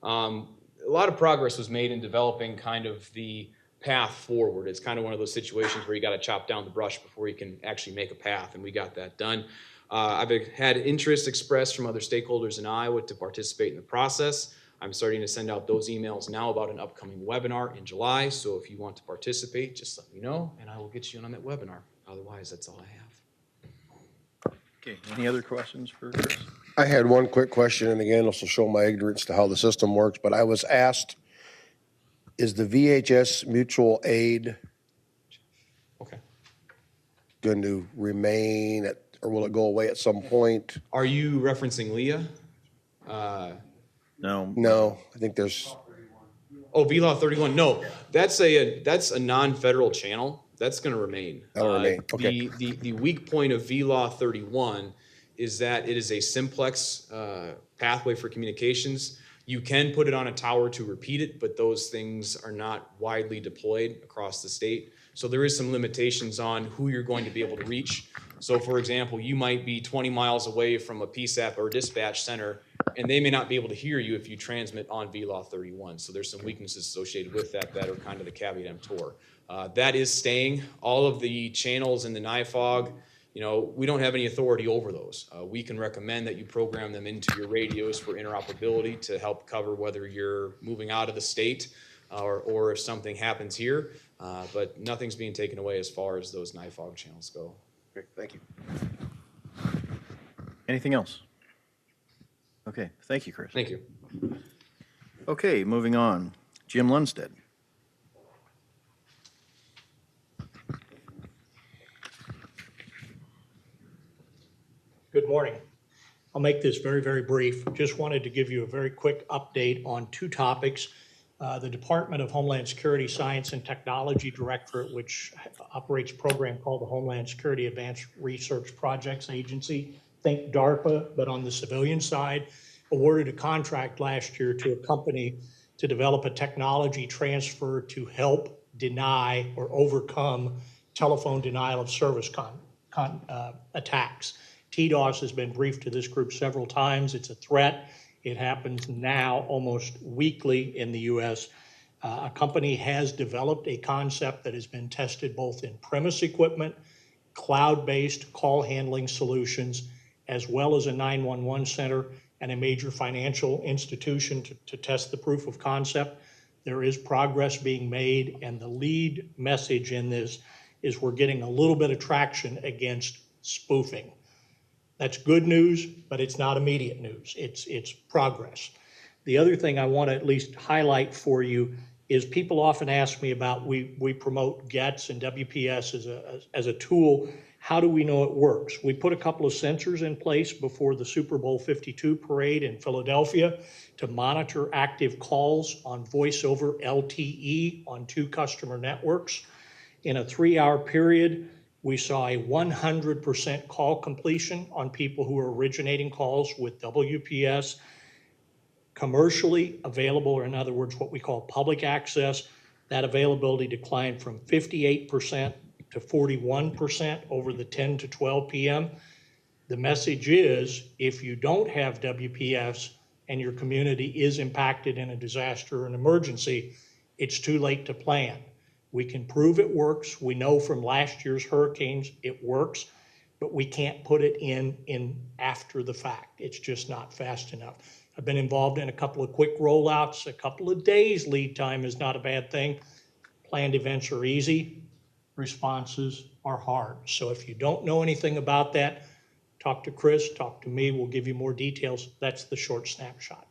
L: A lot of progress was made in developing kind of the path forward. It's kind of one of those situations where you got to chop down the brush before you can actually make a path, and we got that done. I've had interest expressed from other stakeholders in Iowa to participate in the process. I'm starting to send out those emails now about an upcoming webinar in July, so if you want to participate, just let me know, and I will get you in on that webinar. Otherwise, that's all I have.
C: Okay, any other questions for Chris?
A: I had one quick question, and again, this will show my ignorance to how the system works, but I was asked, is the VHS mutual aid going to remain at, or will it go away at some point?
L: Are you referencing Leah?
C: No.
A: No, I think there's,
L: Oh, VLAW 31. No, that's a non-federal channel. That's going to remain.
A: That'll remain, okay.
L: The weak point of VLAW 31 is that it is a simplex pathway for communications. You can put it on a tower to repeat it, but those things are not widely deployed across the state. So there is some limitations on who you're going to be able to reach. So for example, you might be 20 miles away from a PSAP or dispatch center, and they may not be able to hear you if you transmit on VLAW 31. So there's some weaknesses associated with that are kind of the caveat emptor. That is staying. All of the channels in the NIFOG, we don't have any authority over those. We can recommend that you program them into your radios for interoperability to help cover whether you're moving out of the state or if something happens here. But nothing's being taken away as far as those NIFOG channels go.
A: great, thank you.
C: Anything else? Okay, thank you, Chris.
L: Thank you.
C: Okay, moving on. Jim Lundstedt.
N: Good morning. I'll make this very, very brief. Just wanted to give you a very quick update on two topics. The Department of Homeland Security Science and Technology Directorate, which operates a program called the Homeland Security Advanced Research Projects Agency, think DARPA, but on the civilian side, awarded a contract last year to a company to develop a technology transfer to help deny or overcome telephone denial of service attacks. TDOS has been briefed to this group several times. It's a threat. It happens now almost weekly in the U.S. A company has developed a concept that has been tested both in premise equipment, cloud-based call handling solutions, as well as a 911 center and a major financial institution to test the proof of concept. There is progress being made, and the lead message in this is we're getting a little bit of traction against spoofing. That's good news, but it's not immediate news. It's progress. The other thing I want to at least highlight for you is people often ask me about, we promote GETS and WPS as a tool. How do we know it works? We put a couple of sensors in place before the Super Bowl 52 parade in Philadelphia to monitor active calls on voice over LTE on 2 customer networks. In a 3-hour period, we saw a 100% call completion on people who are originating calls with WPS. Commercially available, or in other words, what we call public access, that availability declined from 58% to 41% over the 10 to 12 p.m. The message is, if you don't have WPS and your community is impacted in a disaster or an emergency, it's too late to plan. We can prove it works. We know from last year's hurricanes it works, but we can't put it in after the fact. It's just not fast enough. I've been involved in a couple of quick rollouts. A couple of days lead time is not a bad thing. Planned events are easy. Responses are hard. So if you don't know anything about that, talk to Chris, talk to me. We'll give you more details. That's the short snapshot.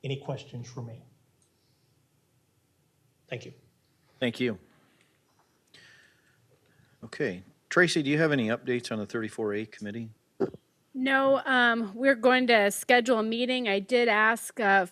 N: Any questions for me? Thank you.
C: Thank you. Okay. Tracy, do you have any updates on the 34A committee?
F: No, we're going to schedule a meeting. I did ask to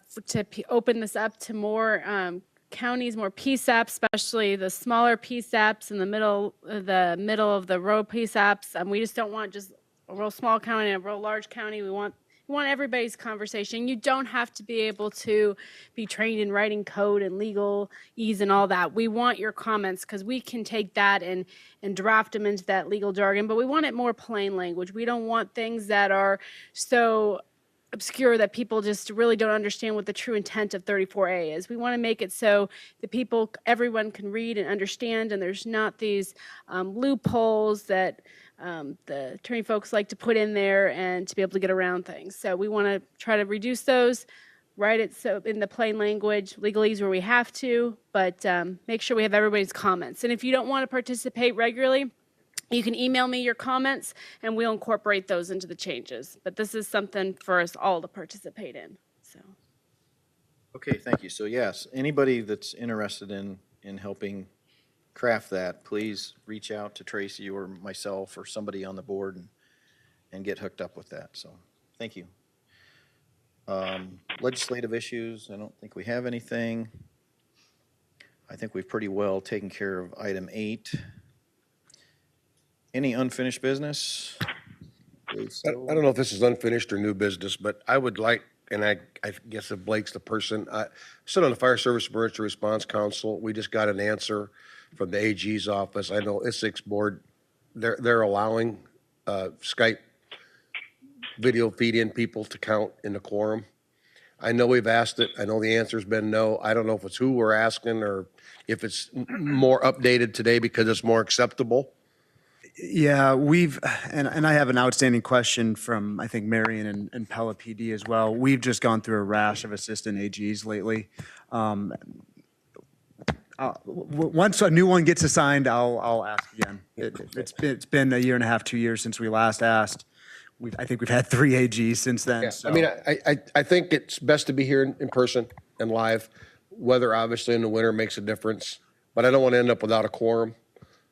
F: open this up to more counties, more PSAPs, especially the smaller PSAPs in the middle of the road PSAPs. We just don't want just a real small county and a real large county. We want everybody's conversation. You don't have to be able to be trained in writing code and legalese and all that. We want your comments because we can take that and draft them into that legal jargon, but we want it more plain language. We don't want things that are so obscure that people just really don't understand what the true intent of 34A is. We want to make it so the everyone can read and understand, and there's not these loopholes that the attorney folks like to put in there and to be able to get around things. So we want to try to reduce those, write it so in the plain language, legalese where we have to, but make sure we have everybody's comments. And if you don't want to participate regularly, you can email me your comments and we'll incorporate those into the changes. But this is something for us all to participate in. So.
C: Okay, thank you. So yes, anybody that's interested in helping craft that, please reach out to Tracy or myself or somebody on the board and get hooked up with that. So, thank you. Legislative issues, I don't think we have anything. I think we've pretty well taken care of item 8. Any unfinished business?
A: I don't know if this is unfinished or new business, but I would like, and I guess if Blake's the person, I sit on the Fire Service Emergency Response Council. We just got an answer from the AG's office. I know ISIC's board, they're allowing Skype video feed-in people to count in the quorum. I know we've asked it. I know the answer's been no. I don't know if it's who we're asking or if it's more updated today because it's more acceptable.
E: Yeah, and I have an outstanding question from, I think, Marion and Pella PD as well. We've just gone through a rash of assistant AGs lately. Once a new one gets assigned, I'll ask again. It's been a year and a half, 2 years since we last asked. I think we've had 3 AGs since then.
A: Yeah,
E: So.
A: I mean, I think it's best to be here in person and live. Weather, obviously, in the winter makes a difference, but I don't want to end up without a quorum,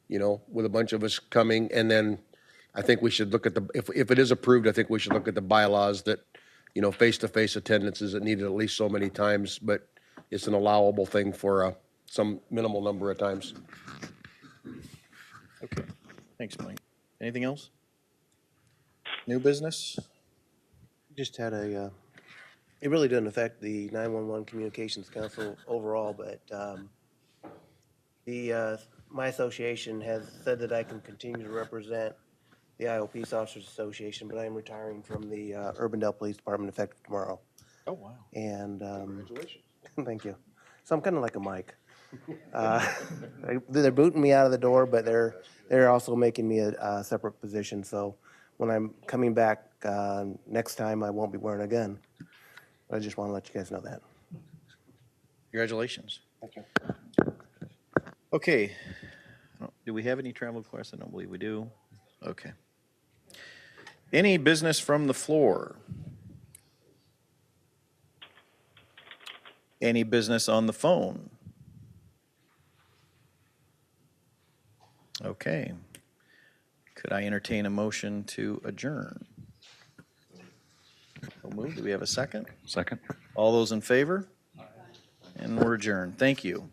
A: with a bunch of us coming. And then I think we should look at if it is approved, I think we should look at the bylaws that, face-to-face attendance is needed at least so many times, but it's an allowable thing for some minimal number of times.
C: Okay, thanks, Mike. Anything else? New business?
J: Just had it really doesn't affect the 911 Communications Council overall, but my association has said that I can continue to represent the Iowa Peace Officers Association, but I am retiring from the Urbandale Police Department effective tomorrow.
C: Oh, wow.
J: And
A: Congratulations.
J: thank you. So I'm kind of like a Mike. They're booting me out of the door, but they're also making me a separate position. So when I'm coming back next time, I won't be wearing a gun. I just want to let you guys know that.
C: Congratulations. Okay. Do we have any travel requests? I don't believe we do. Okay. Any business from the floor? Any business on the phone? Okay. Could I entertain a motion to adjourn? So moved. Do we have a second?
G: Second.
C: All those in favor? And we're adjourned. Thank you.